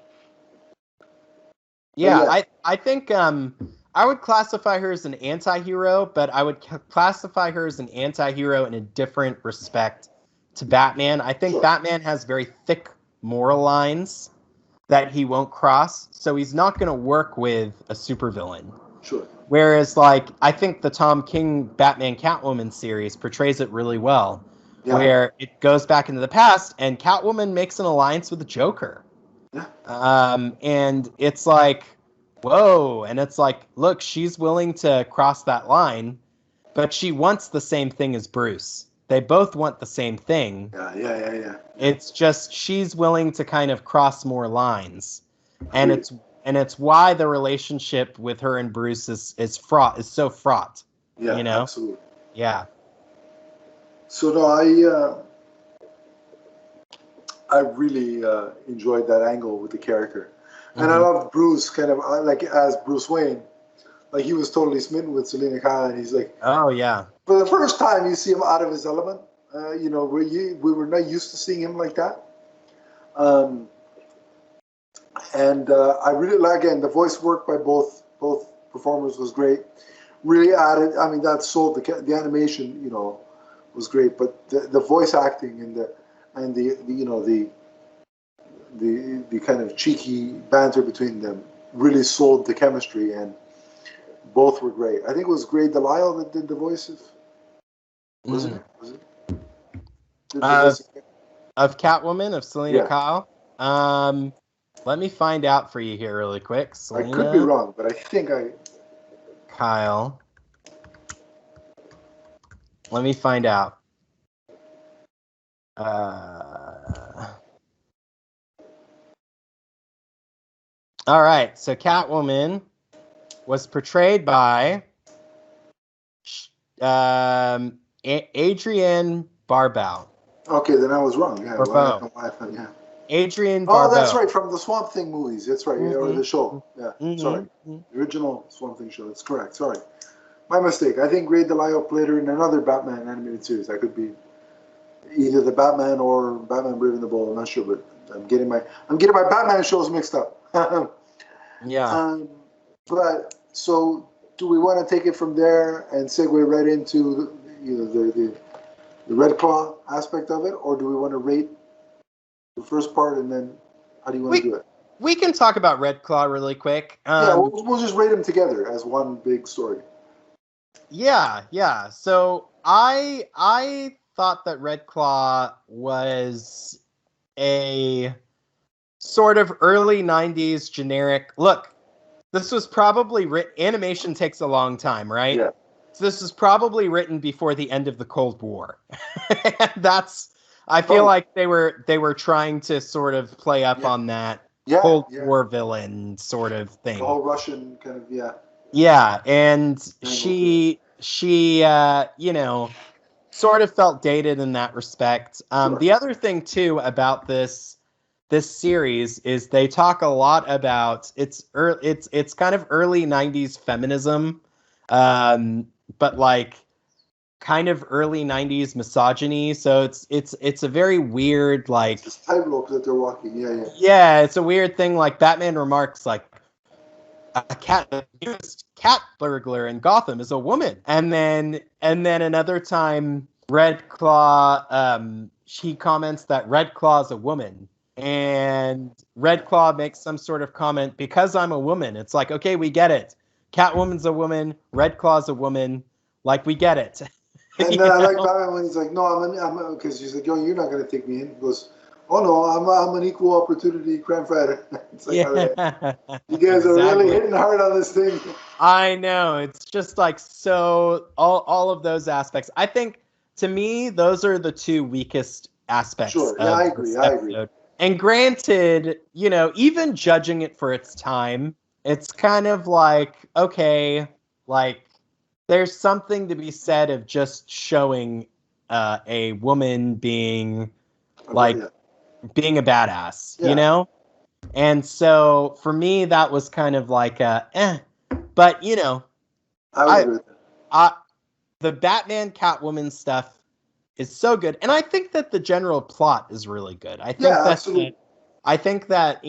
Yeah. I think I would classify her as an anti-hero, but I would classify her as an anti-hero in a different respect to Batman. I think Batman has very thick moral lines that he won't cross, so he's not going to work with a supervillain. Sure. Whereas, I think the Tom King Batman Catwoman series portrays it really well, where it goes back into the past, and Catwoman makes an alliance with the Joker. Yeah. And it's like, whoa, and it's like, look, she's willing to cross that line, but she wants the same thing as Bruce. They both want the same thing. Yeah. It's just she's willing to kind of cross more lines, and it's why the relationship with her and Bruce is so fraught. Yeah, absolutely. Yeah. So no, I really enjoyed that angle with the character, and I loved Bruce kind of as Bruce Wayne, like he was totally smitten with Selina Kyle, and he's like, oh yeah. For the first time, you see him out of his element. We were not used to seeing him like that. And I really again the voice work by both performers was great. Really added. That sold the animation. Was great, but the voice acting and the kind of cheeky banter between them really sold the chemistry, and both were great. I think it was Gray Delisle that did the voices. Was it? Of Catwoman, of Selina Kyle? Let me find out for you here really quick. Selina, I could be wrong, but I think Kyle. Let me find out. All right, so Catwoman was portrayed by Adrienne Barbeau. Okay, then I was wrong. Yeah. Adrienne Oh, Barbeau. that's right, from the Swamp Thing movies. That's right, or the show. Yeah, sorry. Mm-hmm. The original Swamp Thing show. That's correct. Sorry. My mistake. I think Ray DeLio played her in another Batman animated series. That could be either the Batman or Batman Brave and the Bold. I'm not sure, but I'm getting my Batman shows mixed up. Yeah. But so, do we want to take it from there and segue right into the Red Claw aspect of it, or do we want to rate the first part and then how do you want to do it? We can talk about Red Claw really quick. Yeah, we'll just rate them together as one big story. Yeah. So I thought that Red Claw was a sort of early 90s generic. Look, this was probably animation takes a long time, right? Yeah. So this was probably written before the end of the Cold War. I feel like they were trying to sort of play up on that Cold War villain sort of thing. The whole Russian kind of Yeah, and she sort of felt dated in that respect. Sure. The other thing too about this series is they talk a lot about it's kind of early 90s feminism, but like kind of early 90s misogyny. So it's a very weird, like, it's this tightrope that they're walking. Yeah, it's a weird thing. Like Batman remarks like a cat burglar in Gotham is a woman. And then another time Red Claw, she comments that Red Claw is a woman. And Red Claw makes some sort of comment, because I'm a woman. It's like, okay, we get it. Catwoman's a woman. Red Claw's a woman. Like, we get it. And then I like Batman when he's like, no, I'm because she's like, yo, you're not going to take me in. He goes, oh no, I'm an equal opportunity crime fighter. It's like, okay. You guys are really hitting hard on this thing. I know. It's just like, so all of those aspects. I think, to me, those are the two weakest aspects. Sure. Yeah, I agree. And granted, even judging it for its time, it's kind of like, okay, like, there's something to be said of just showing a woman being being a badass, And so for me, that was kind of like but I would agree with that. The Batman Catwoman stuff is so good, and I think that the general plot is really good. I think absolutely. I think that,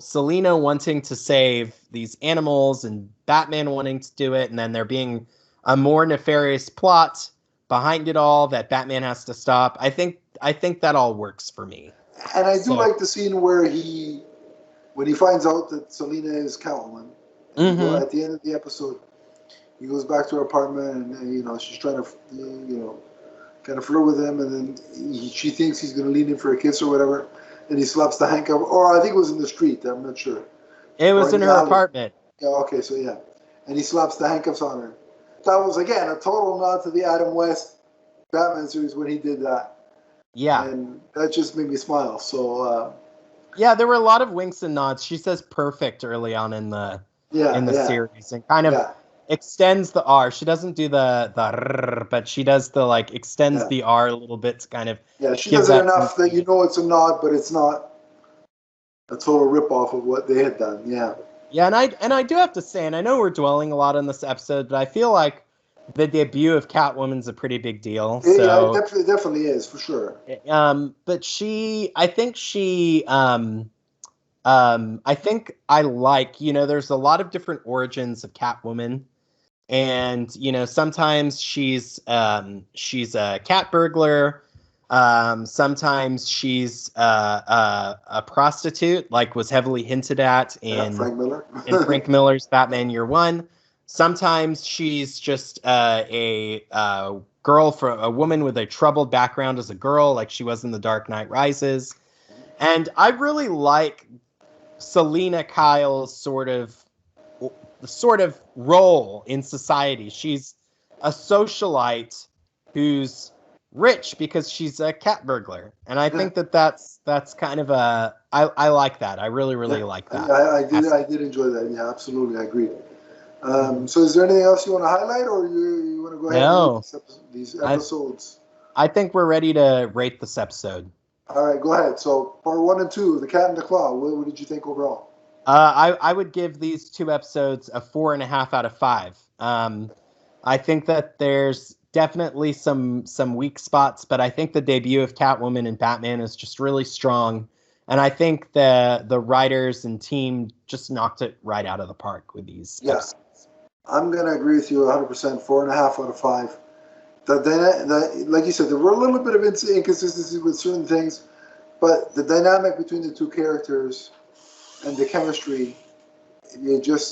Selina wanting to save these animals and Batman wanting to do it, and then there being a more nefarious plot behind it all that Batman has to stop. I think that all works for me. And I do like the scene where when he finds out that Selina is Catwoman, at the end of the episode, he goes back to her apartment and she's trying to kind of flirt with him, and then she thinks he's going to lean in for a kiss or whatever, and he slaps the handcuff, or I think it was in the street, I'm not sure. It was in her apartment. Yeah, okay, so yeah. And he slaps the handcuffs on her. That was, again, a total nod to the Adam West Batman series when he did that. Yeah. And that just made me smile, so... yeah, there were a lot of winks and nods. She says perfect early on in the series, and kind of extends the R. She doesn't do the rrr, but she does the, like, extends the R a little bit to kind of... Yeah, she does it enough that it's a nod, but it's not a total ripoff of what they had done. Yeah. Yeah, and I do have to say, and I know we're dwelling a lot on this episode, but I feel like the debut of Catwoman's a pretty big deal. So, yeah, it definitely is, for sure. But I think I like, there's a lot of different origins of Catwoman. And, sometimes she's a cat burglar. Sometimes she's a prostitute, like was heavily hinted at in Frank Miller. in Frank Miller's Batman Year One. Sometimes she's just a woman with a troubled background as a girl, like she was in The Dark Knight Rises. And I really like Selina Kyle's sort of role in society. She's a socialite who's rich because she's a cat burglar, and I think that's kind of I like that. I really like that. I did enjoy that. Yeah, absolutely, I agree. So is there anything else you want to highlight, or you want to go ahead and rate these episodes? I think we're ready to rate this episode. All right, go ahead. So part 1 and 2, The Cat and the Claw. What did you think overall? I would give these 2 episodes a 4.5 out of 5. I think that there's definitely some weak spots, but I think the debut of Catwoman and Batman is just really strong, and I think the writers and team just knocked it right out of the park with these episodes. I'm gonna agree with you 100%. 4.5 out of 5. Like you said, there were a little bit of inconsistency with certain things, but the dynamic between the two characters and the chemistry, it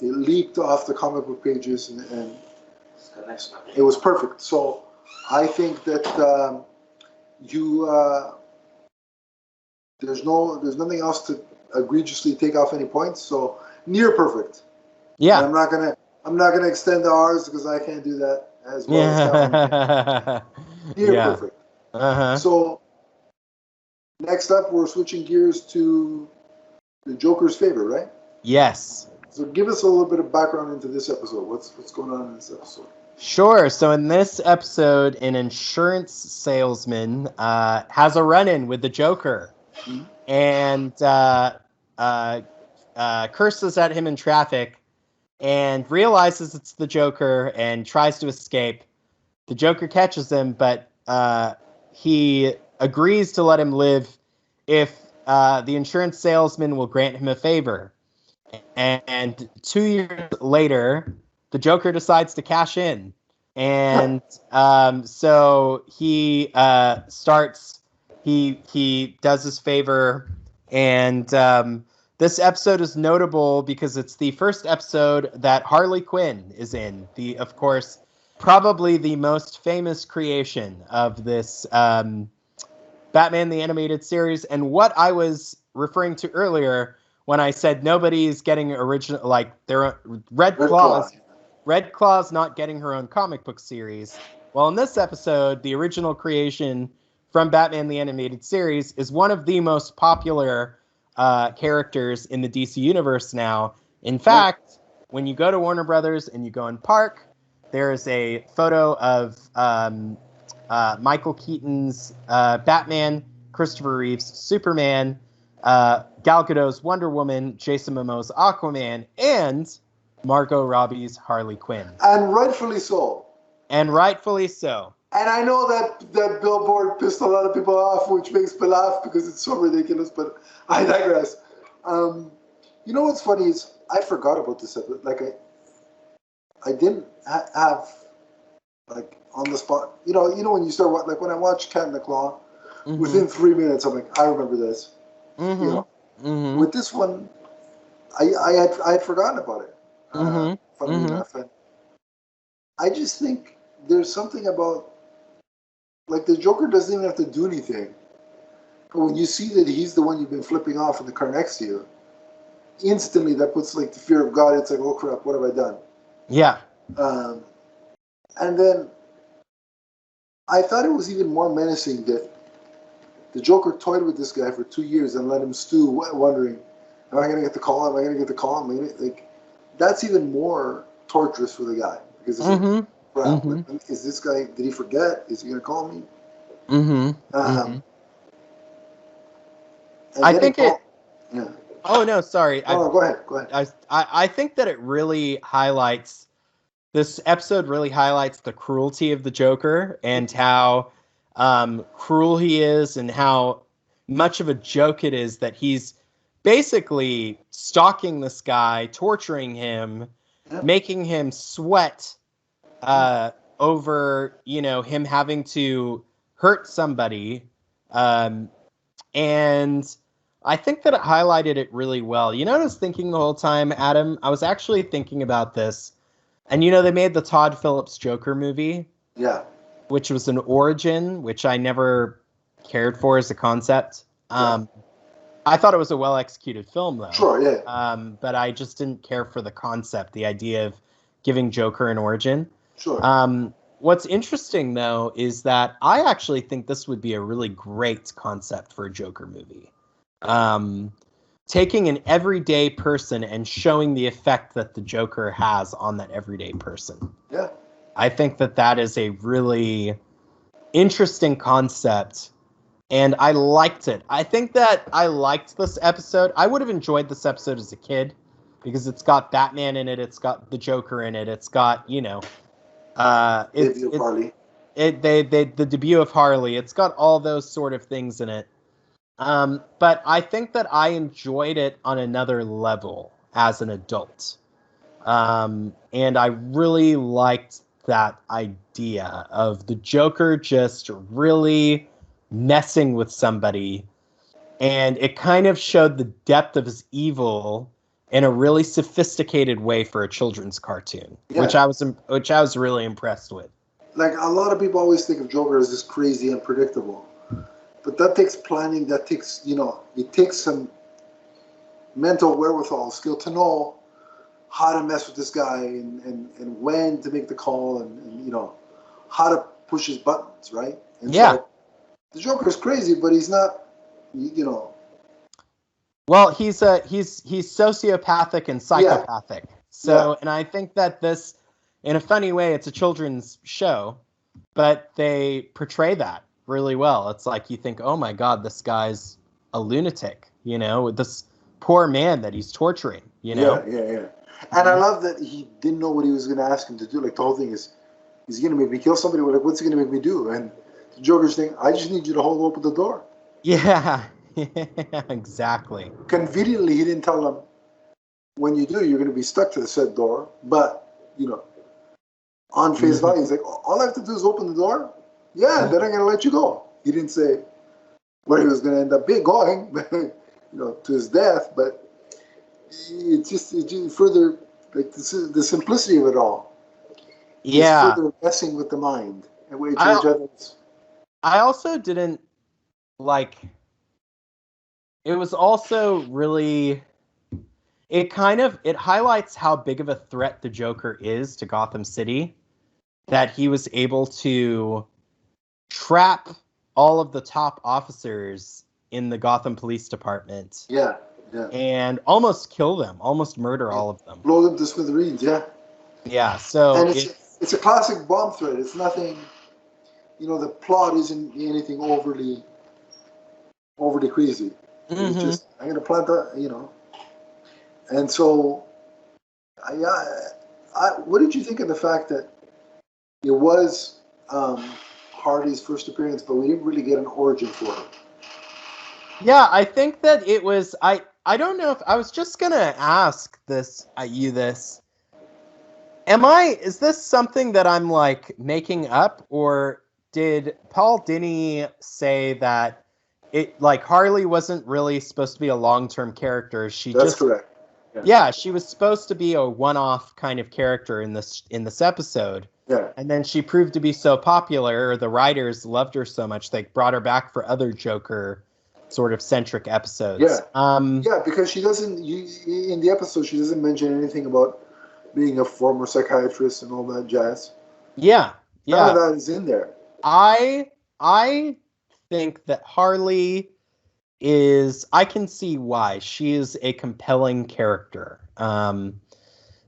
leaped off the comic book pages, and it was perfect. So I think that there's nothing else to egregiously take off any points. So near perfect. Yeah. And I'm not gonna extend the R's because I can't do that as well as Catwoman. Near perfect. Uh-huh. So next up, we're switching gears to the Joker's Favour, right? Yes. So give us a little bit of background into this episode. What's going on in this episode? Sure. So in this episode, an insurance salesman has a run-in with the Joker, and curses at him in traffic, and realizes it's the Joker and tries to escape. The Joker catches him, but he agrees to let him live if the insurance salesman will grant him a favor. And 2 years later, the Joker decides to cash in. And so he he does his favor. And this episode is notable because it's the first episode that Harley Quinn is in. Of course, probably the most famous creation of this Batman the Animated Series. And what I was referring to earlier when I said nobody's getting original, like their Red Claw's not getting her own comic book series. Well, in this episode, the original creation from Batman the Animated Series is one of the most popular characters in the DC universe now. In fact, when you go to Warner Brothers and you go in Park, there is a photo of Michael Keaton's Batman, Christopher Reeve's Superman, Gal Gadot's Wonder Woman, Jason Momoa's Aquaman, and Margot Robbie's Harley Quinn. And rightfully so. And rightfully so. And I know that billboard pissed a lot of people off, which makes me laugh because it's so ridiculous, but I digress. You know what's funny is I forgot about this episode. Like I didn't have like on the spot. You know when you start, like when I watched Cat and the Claw, within 3 minutes I'm like, I remember this. Mm-hmm. You know, with this one, I had forgotten about it. Funny enough, and I just think there's something about, like, the Joker doesn't even have to do anything, but when you see that he's the one you've been flipping off in the car next to you, instantly that puts like the fear of God. It's like, oh crap, what have I done? Yeah. And then I thought it was even more menacing that the Joker toyed with this guy for 2 years and let him stew, wondering, am I going to get the call? Am I going to get the call? Like, that's even more torturous for the guy because it's like, crap, is this guy? Did he forget? Is he going to call me? I think it. Yeah. Oh no, sorry. Oh, go ahead. I think that it really highlights. This episode really highlights the cruelty of the Joker and how cruel he is and how much of a joke it is that he's basically stalking this guy, torturing him, making him sweat over, him having to hurt somebody. And I think that it highlighted it really well. You know what I was thinking the whole time, Adam? I was actually thinking about this. And, they made the Todd Phillips Joker movie. Yeah. Which was an origin, which I never cared for as a concept. I thought it was a well-executed film, though. Sure, yeah. But I just didn't care for the concept, the idea of giving Joker an origin. Sure. What's interesting, though, is that I actually think this would be a really great concept for a Joker movie. Taking an everyday person and showing the effect that the Joker has on that everyday person. Yeah. I think that is a really interesting concept. And I liked it. I think that I liked this episode. I would have enjoyed this episode as a kid because it's got Batman in it. It's got the Joker in it. It's got, Harley. The debut of Harley. It's got all those sort of things in it. But I think that I enjoyed it on another level as an adult. And I really liked that idea of the Joker just really messing with somebody, and it kind of showed the depth of his evil in a really sophisticated way for a children's cartoon, which I was really impressed with. Like, a lot of people always think of Joker as this crazy, unpredictable, but that takes planning. That takes, it takes some mental wherewithal, skill to know how to mess with this guy and when to make the call and how to push his buttons, right? And so the Joker is crazy, but he's not, Well, he's sociopathic and psychopathic. And I think that this, in a funny way, it's a children's show, but they portray that really well. It's like you think, oh my God, this guy's a lunatic, with this poor man that he's torturing, Yeah. And I love that he didn't know what he was going to ask him to do. Like, the whole thing is, he's going to make me kill somebody. We're like, what's he going to make me do? And the Joker's saying, I just need you to hold open the door. Yeah, exactly. Conveniently, he didn't tell him, when you do, you're going to be stuck to the said door. But, on face value, he's like, all I have to do is open the door? Yeah, then I'm going to let you go. He didn't say where he was going to end up going, to his death, but it just further, like, the simplicity of it all. Yeah. Further messing with the mind. And I also didn't like, it was also really, it highlights how big of a threat the Joker is to Gotham City, that he was able to trap all of the top officers in the Gotham Police Department. Yeah. And almost kill them, almost murder all of them. Blow them to smithereens, yeah. Yeah, so... And it's a classic bomb threat. It's nothing, the plot isn't anything overly crazy. It's just, I'm going to plant that, And so, what did you think of the fact that it was Harley's first appearance, but we didn't really get an origin for her? Yeah, I think that it was... I don't know if I was just gonna ask this. Is this something that I'm like making up, or did Paul Dini say that it, like, Harley wasn't really supposed to be a long-term character? That's correct. Yeah, she was supposed to be a one-off kind of character in this episode. Yeah. And then she proved to be so popular, or the writers loved her so much, they brought her back for other Joker sort of centric episodes. Yeah, because she doesn't, in the episode, she doesn't mention anything about being a former psychiatrist and all that jazz. Yeah. None of that is in there. I think that Harley I can see why. She is a compelling character.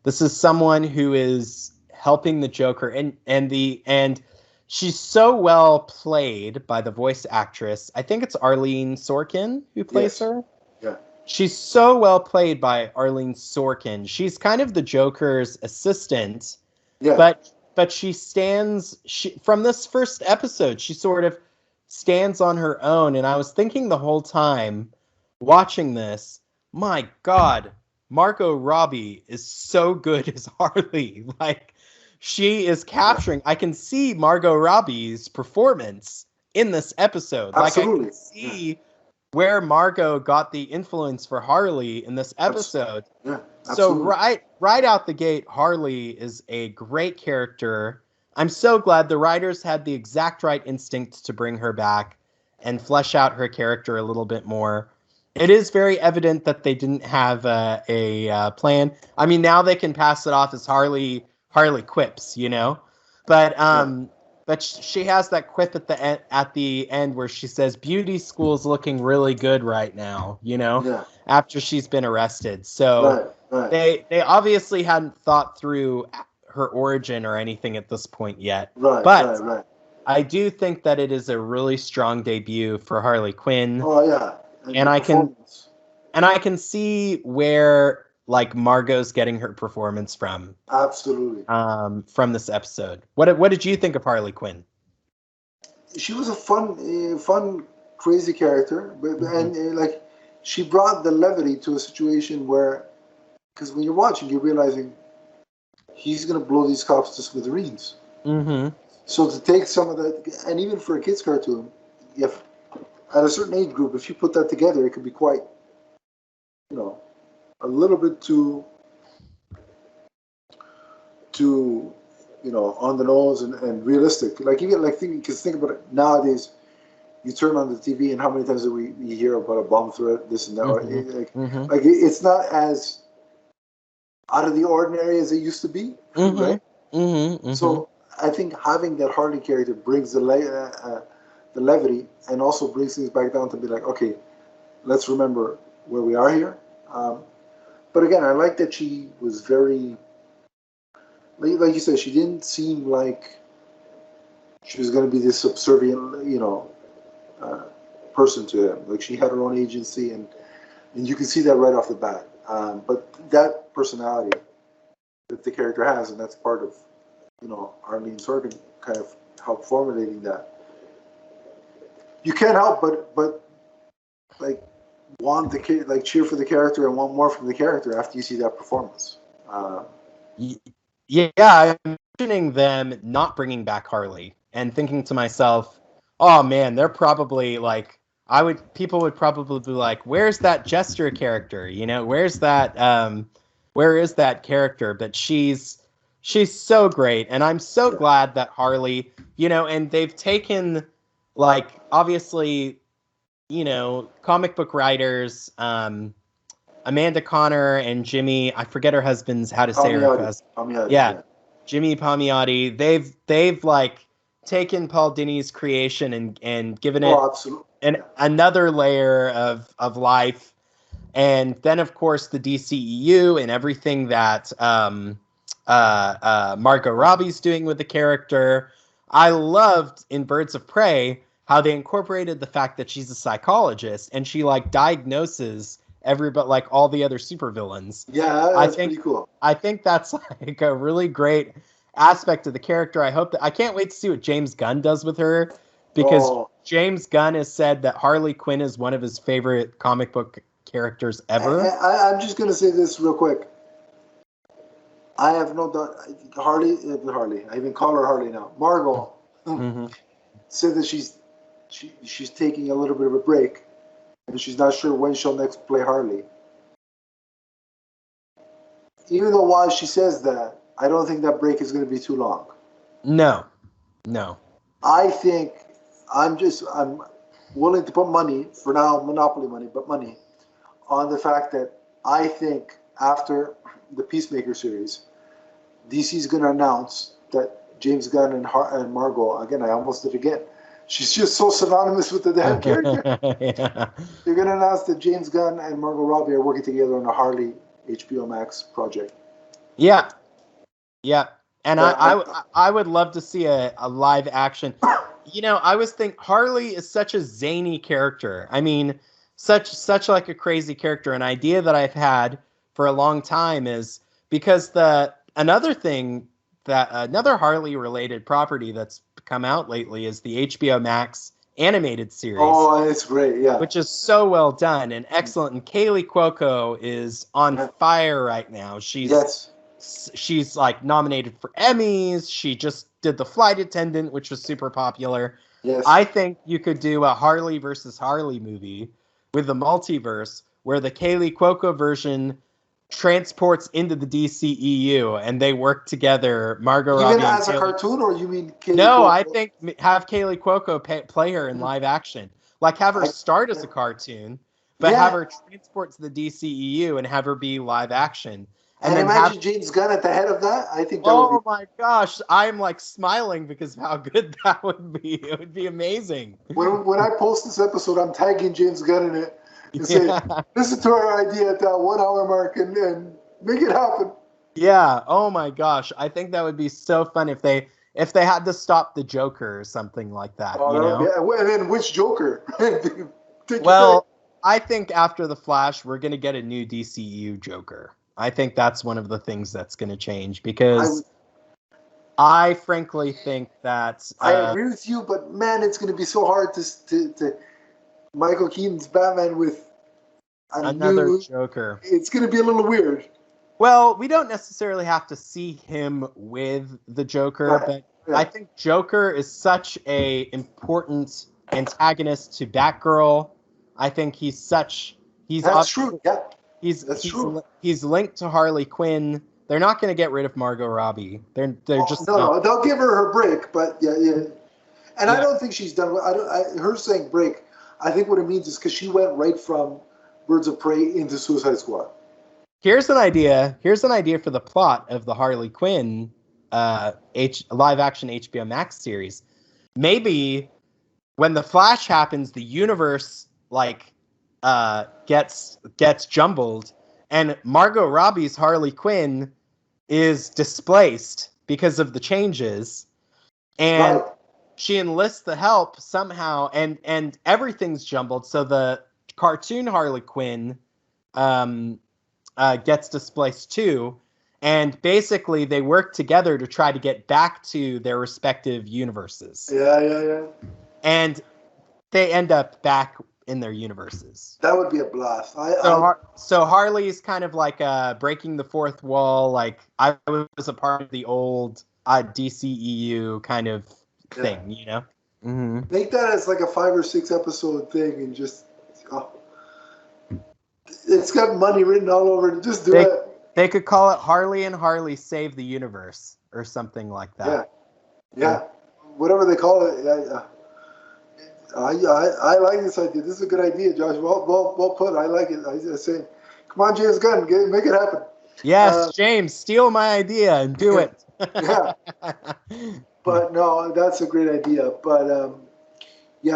This is someone who is helping the Joker, and she's so well played by the voice actress. I think it's Arlene Sorkin who plays her. Yeah. She's so well played by Arlene Sorkin. She's kind of the Joker's assistant. Yeah. But she from this first episode, she sort of stands on her own. And I was thinking the whole time watching this, my God, Margot Robbie is so good as Harley. Like, she is capturing. I can see Margot Robbie's performance in this episode. Absolutely. Like, I can see where Margot got the influence for Harley in this episode. Yeah, absolutely. So right out the gate, Harley is a great character. I'm so glad the writers had the exact right instinct to bring her back and flesh out her character a little bit more. It is very evident that they didn't have a plan. I mean, now they can pass it off as Harley quips, but she has that quip at the end where she says beauty school's looking really good right now, after she's been arrested. So right. They obviously hadn't thought through her origin or anything at this point yet. Right. I do think that it is a really strong debut for Harley Quinn. Oh yeah, and I can see where like Margot's getting her performance from. Absolutely. From this episode. What did you think of Harley Quinn? She was a fun, crazy character, but and like she brought the levity to a situation where, because when you're watching, you're realizing he's gonna blow these cops to smithereens. Mm-hmm. So to take some of that, and even for a kids' cartoon, if at a certain age group, if you put that together, it could be quite, a little bit too, on the nose and realistic. Like even like because think about it nowadays. You turn on the TV, and how many times do we hear about a bomb threat, this and that? Mm-hmm. Like it's not as out of the ordinary as it used to be, right? Mm-hmm. So I think having that Harley character brings the levity, and also brings things back down to be like, okay, let's remember where we are here. But again, I like that she was very, like you said, she didn't seem like she was going to be this subservient, person to him. Like she had her own agency, and you can see that right off the bat. But that personality that the character has, and that's part of, Arlene Sorkin kind of helped formulating that. You can't help but like want the like cheer for the character and want more from the character after you see that performance. Yeah, I'm imagining them not bringing back Harley and thinking to myself, oh man, they're probably like, people would probably be like, where's that Jester character? Where is that character? But she's so great. And I'm so glad that Harley, and they've taken like, obviously, comic book writers, Amanda Connor and Jimmy, I forget her husband's, how to say her husband. Yeah. Jimmy Palmiotti. They've like taken Paul Dini's creation and given it another layer of life. And then of course the DCEU and everything that Margot Robbie's doing with the character. I loved in Birds of Prey how they incorporated the fact that she's a psychologist and she like diagnoses like all the other supervillains. Yeah, that's pretty cool. I think that's like a really great aspect of the character. I can't wait to see what James Gunn does with her, because James Gunn has said that Harley Quinn is one of his favorite comic book characters ever. I'm just gonna say this real quick. I have no doubt. Harley. I even call her Harley now. Margot said that she's taking a little bit of a break, and she's not sure when she'll next play Harley. Even though while she says that, I don't think that break is going to be too long. No. I think I'm willing to put money, for now, Monopoly money, but money, on the fact that I think after the Peacemaker series, DC's going to announce that James Gunn and Margot, again, I almost did it again. She's just so synonymous with the damn character. Yeah. They're going to announce that James Gunn and Margot Robbie are working together on a Harley HBO Max project. Yeah. And I would love to see a live action. I was thinking Harley is such a zany character. I mean, such like a crazy character. An idea that I've had for a long time is because another Harley related property that's come out lately is the HBO Max animated series. Oh, it's great, yeah. Which is so well done and excellent. And Kaylee Cuoco is on fire right now. She's like nominated for Emmys. She just did The Flight Attendant, which was super popular. Yes. I think you could do a Harley versus Harley movie with the multiverse where the Kaylee Cuoco version transports into the DCEU and they work together. Margot Robbie. Even as a cartoon, or you mean Kaylee No, Cuoco? I think have Kaylee Cuoco play her in live action. Like have her start as a cartoon, but have her transport to the DCEU and have her be live action. And then imagine James Gunn at the head of that. I think that would be... my gosh, I'm like smiling because of how good that would be. It would be amazing. When I post this episode, I'm tagging James Gunn in it and say, listen to our idea at that 1 hour mark and make it happen. Yeah. Oh my gosh. I think that would be so fun if if they had to stop the Joker or something like that, Oh, you know? and then which Joker? Take your Well, I think after the Flash, we're gonna get a new DCU Joker. I think that's one of the things that's gonna change pick. I because I frankly think that agree with you, but man, it's going to be so hard to Michael Keaton's Batman with a another new. Joker. It's going to be a little weird. Well, we don't necessarily have to see him with the Joker, Right. but Yeah. I think Joker is such a important antagonist to Batgirl. I think he's That's true. Yeah, that's true. He's linked to Harley Quinn. They're not going to get rid of Margot Robbie. They're just no, not. no, they'll give her her break, but yeah. And I Yeah. don't think she's done. Her saying break, I think what it means is because she went right from Birds of Prey into Suicide Squad. Here's an idea. Here's an idea for the plot of the Harley Quinn live action HBO Max series. Maybe when the Flash happens, the universe gets jumbled, and Margot Robbie's Harley Quinn is displaced because of the changes, and Right. she enlists the help somehow, and everything's jumbled. So the cartoon Harley Quinn gets displaced too, and basically they work together to try to get back to their respective universes. Yeah. And they end up back in their universes. That would be a blast. So Harley's kind of like breaking the fourth wall. Like I was a part of the old DCEU kind of thing, you know? Mm-hmm. Make that as like a 5 or 6 episode thing, and just it's got money written all over it. Just do it. They could call it Harley and Harley Save the Universe or something like that. Yeah. Whatever they call it. Yeah. I like this idea. This is a good idea, Josh. Well put. I like it. I say, come on, James Gunn, make it happen. Yes, James, steal my idea and do it. Yeah. But no, that's a great idea. But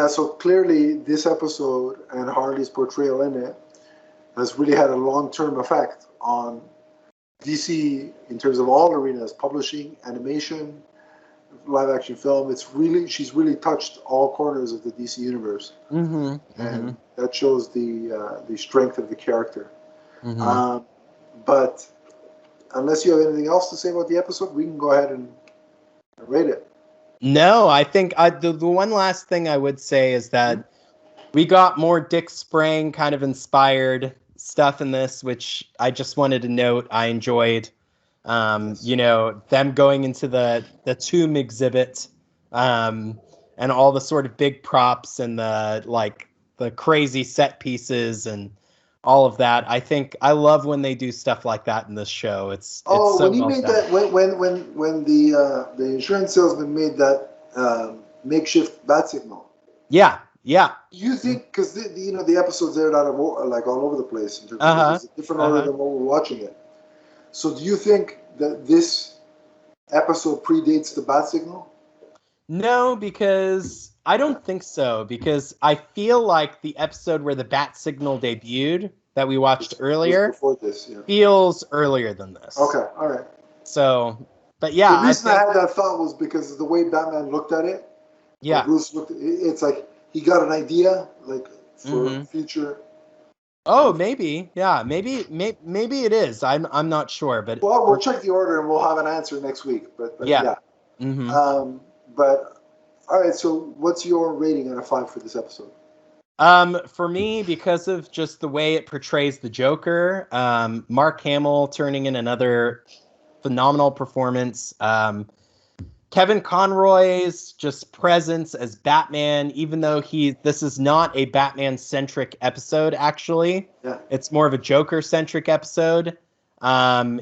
so clearly this episode and Harley's portrayal in it has really had a long-term effect on DC in terms of all arenas: publishing, animation, live-action film. She's really touched all corners of the DC universe, and that shows the strength of the character. But unless you have anything else to say about the episode, we can go ahead and rate it. No, I think the one last thing I would say is that we got more Dick Sprang kind of inspired stuff in this, which I just wanted to note. I enjoyed, them going into the tomb exhibit, and all the sort of big props and the crazy set pieces and all of that. I think I love when they do stuff like that in this show. It's so when he made that when the insurance salesman made that makeshift bat signal. Yeah. You think because the episodes aired out of all over the place in terms of it's a different order than what we're watching it. So do you think that this episode predates the bat signal? No, because I don't think so. Because I feel like the episode where the bat signal debuted that we watched earlier before this, feels earlier than this. Okay, all right. So, but yeah, the reason I had that thought was because of the way Batman looked at it. Yeah, Bruce looked. It's like he got an idea, like for future. Oh, maybe. Yeah, maybe it is. I'm not sure, but we'll check the order and we'll have an answer next week. But yeah. But all right. So, what's your rating out of 5 for this episode? For me, because of just the way it portrays the Joker, Mark Hamill turning in another phenomenal performance. Kevin Conroy's just presence as Batman, even though this is not a Batman-centric episode, actually. Yeah. It's more of a Joker-centric episode. But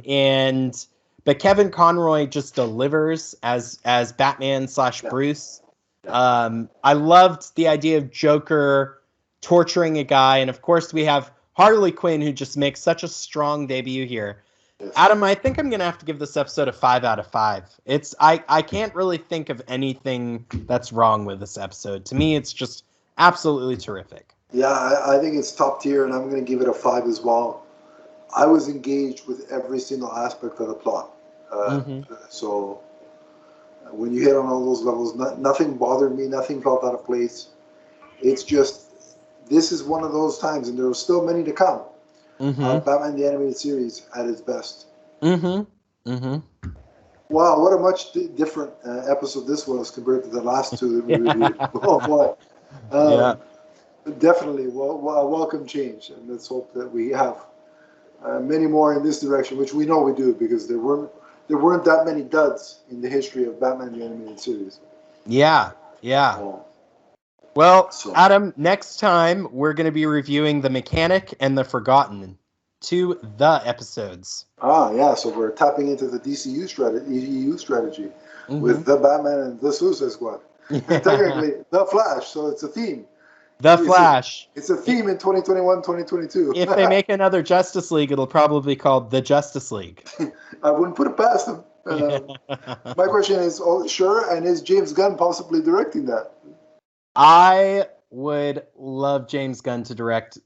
Kevin Conroy just delivers as Batman / Bruce. I loved the idea of Joker torturing a guy, and of course we have Harley Quinn, who just makes such a strong debut here. Yes. Adam, I think I'm going to have to give this episode a 5 out of 5. I can't really think of anything that's wrong with this episode. To me, it's just absolutely terrific. Yeah, I think it's top tier, and I'm going to give it a 5 as well. I was engaged with every single aspect of the plot. So When you hit on all those levels, nothing bothered me. Nothing felt out of place. It's just, this is one of those times, and there are still many to come. Batman the Animated Series at its best. Wow, what a much different episode this was compared to the last two that we reviewed. Oh boy. Yeah. Definitely, welcome change, and let's hope that we have many more in this direction, which we know we do, because there weren't that many duds in the history of Batman the Animated Series. Yeah. Well, Adam, next time we're going to be reviewing The Mechanic and The Forgotten, 2 The episodes. So we're tapping into the DCU strategy with The Batman and The Suicide Squad. And technically, The Flash, so it's a theme. The Flash. It's a theme in 2021, 2022. If they make another Justice League, it'll probably be called The Justice League. I wouldn't put it past them. My question is, sure, and is James Gunn possibly directing that? I would love James Gunn to direct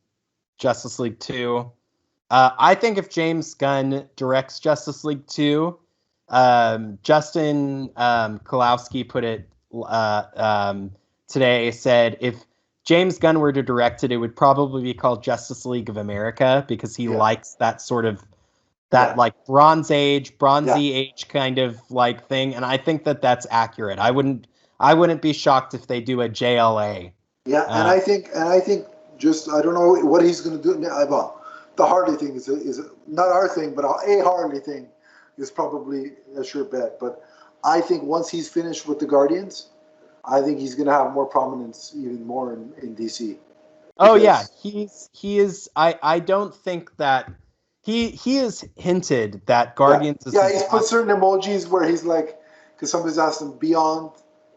Justice League 2. I think if James Gunn directs Justice League 2, Justin Kalowski put it today, said if James Gunn were to direct it, it would probably be called Justice League of America, because he likes that sort of, like Bronze Age kind of like thing. And I think that that's accurate. I wouldn't be shocked if they do a JLA. Yeah, and I think just, I don't know what he's going to do. Well, the Harley thing is not our thing, but a Harley thing is probably a sure bet. But I think once he's finished with the Guardians, I think he's going to have more prominence, even more in DC. Oh yeah, he is. I don't think that he has hinted that Guardians. He's put certain emojis where he's like, because somebody's asked him, beyond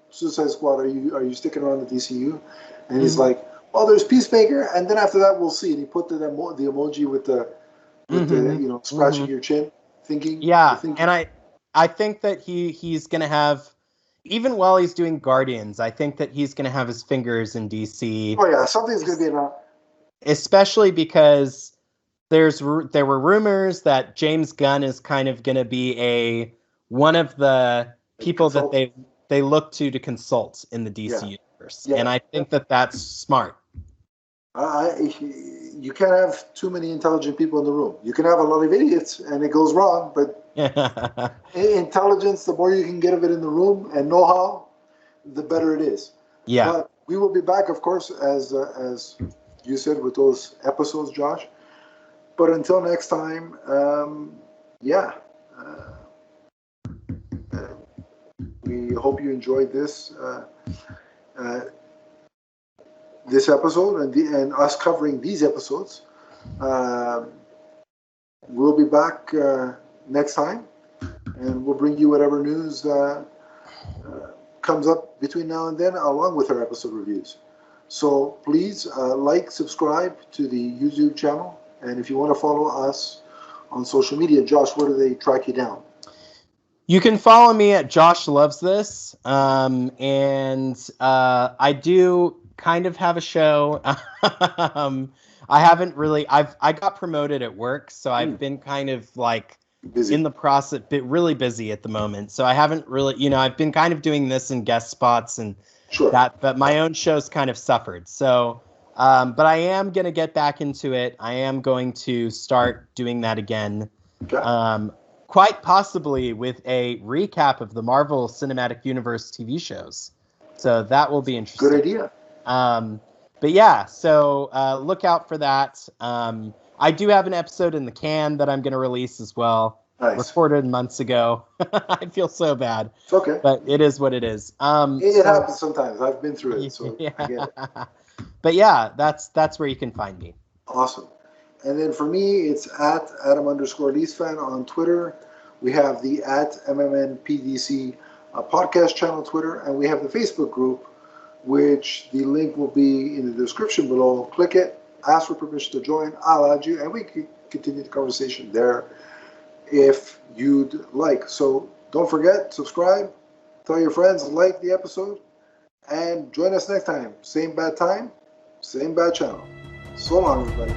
Suicide Squad, are you sticking around the DCU? And he's like, well, there's Peacemaker, and then after that we'll see. And he put the emoji with the scratching your chin, thinking. Yeah, and I think that he's gonna have, even while he's doing Guardians, I think that he's gonna have his fingers in DC. Oh yeah, something's gonna be around. Especially because there were rumors that James Gunn is kind of gonna be one of the people that they look to consult in the DC universe, and I think that that's smart. You can't have too many intelligent people in the room. You can have a lot of idiots, and it goes wrong. But intelligence, the more you can get of it in the room, and know-how, the better it is. Yeah. But we will be back, of course, as you said, with those episodes, Josh. But until next time, we hope you enjoyed this episode and us covering these episodes. We'll be back next time, and we'll bring you whatever news comes up between now and then, along with our episode reviews. So please subscribe to the YouTube channel, and if you want to follow us on social media, Josh, where do they track you down? You can follow me at Josh Loves This, and I do kind of have a show. I haven't really. I got promoted at work, so I've been kind of like busy in the process, but really busy at the moment. So I haven't really, I've been kind of doing this in guest spots and that, but my own show's kind of suffered. So, but I am gonna get back into it. I am going to start doing that again. Okay. Quite possibly with a recap of the Marvel Cinematic Universe TV shows. So that will be interesting. Good idea. But yeah, so look out for that. I do have an episode in the can that I'm going to release as well. Nice. Recorded months ago. I feel so bad. It's okay. But it is what it is. It happens sometimes. I've been through it, so I get it. But yeah, that's where you can find me. Awesome. And then for me, it's at Adam_LeafsFan on Twitter. We have the at MMNPDC podcast channel Twitter, and we have the Facebook group, which the link will be in the description below. Click it, ask for permission to join. I'll add you, and we can continue the conversation there if you'd like. So don't forget, subscribe, tell your friends, like the episode, and join us next time. Same bad time, same bad channel. So long, everybody.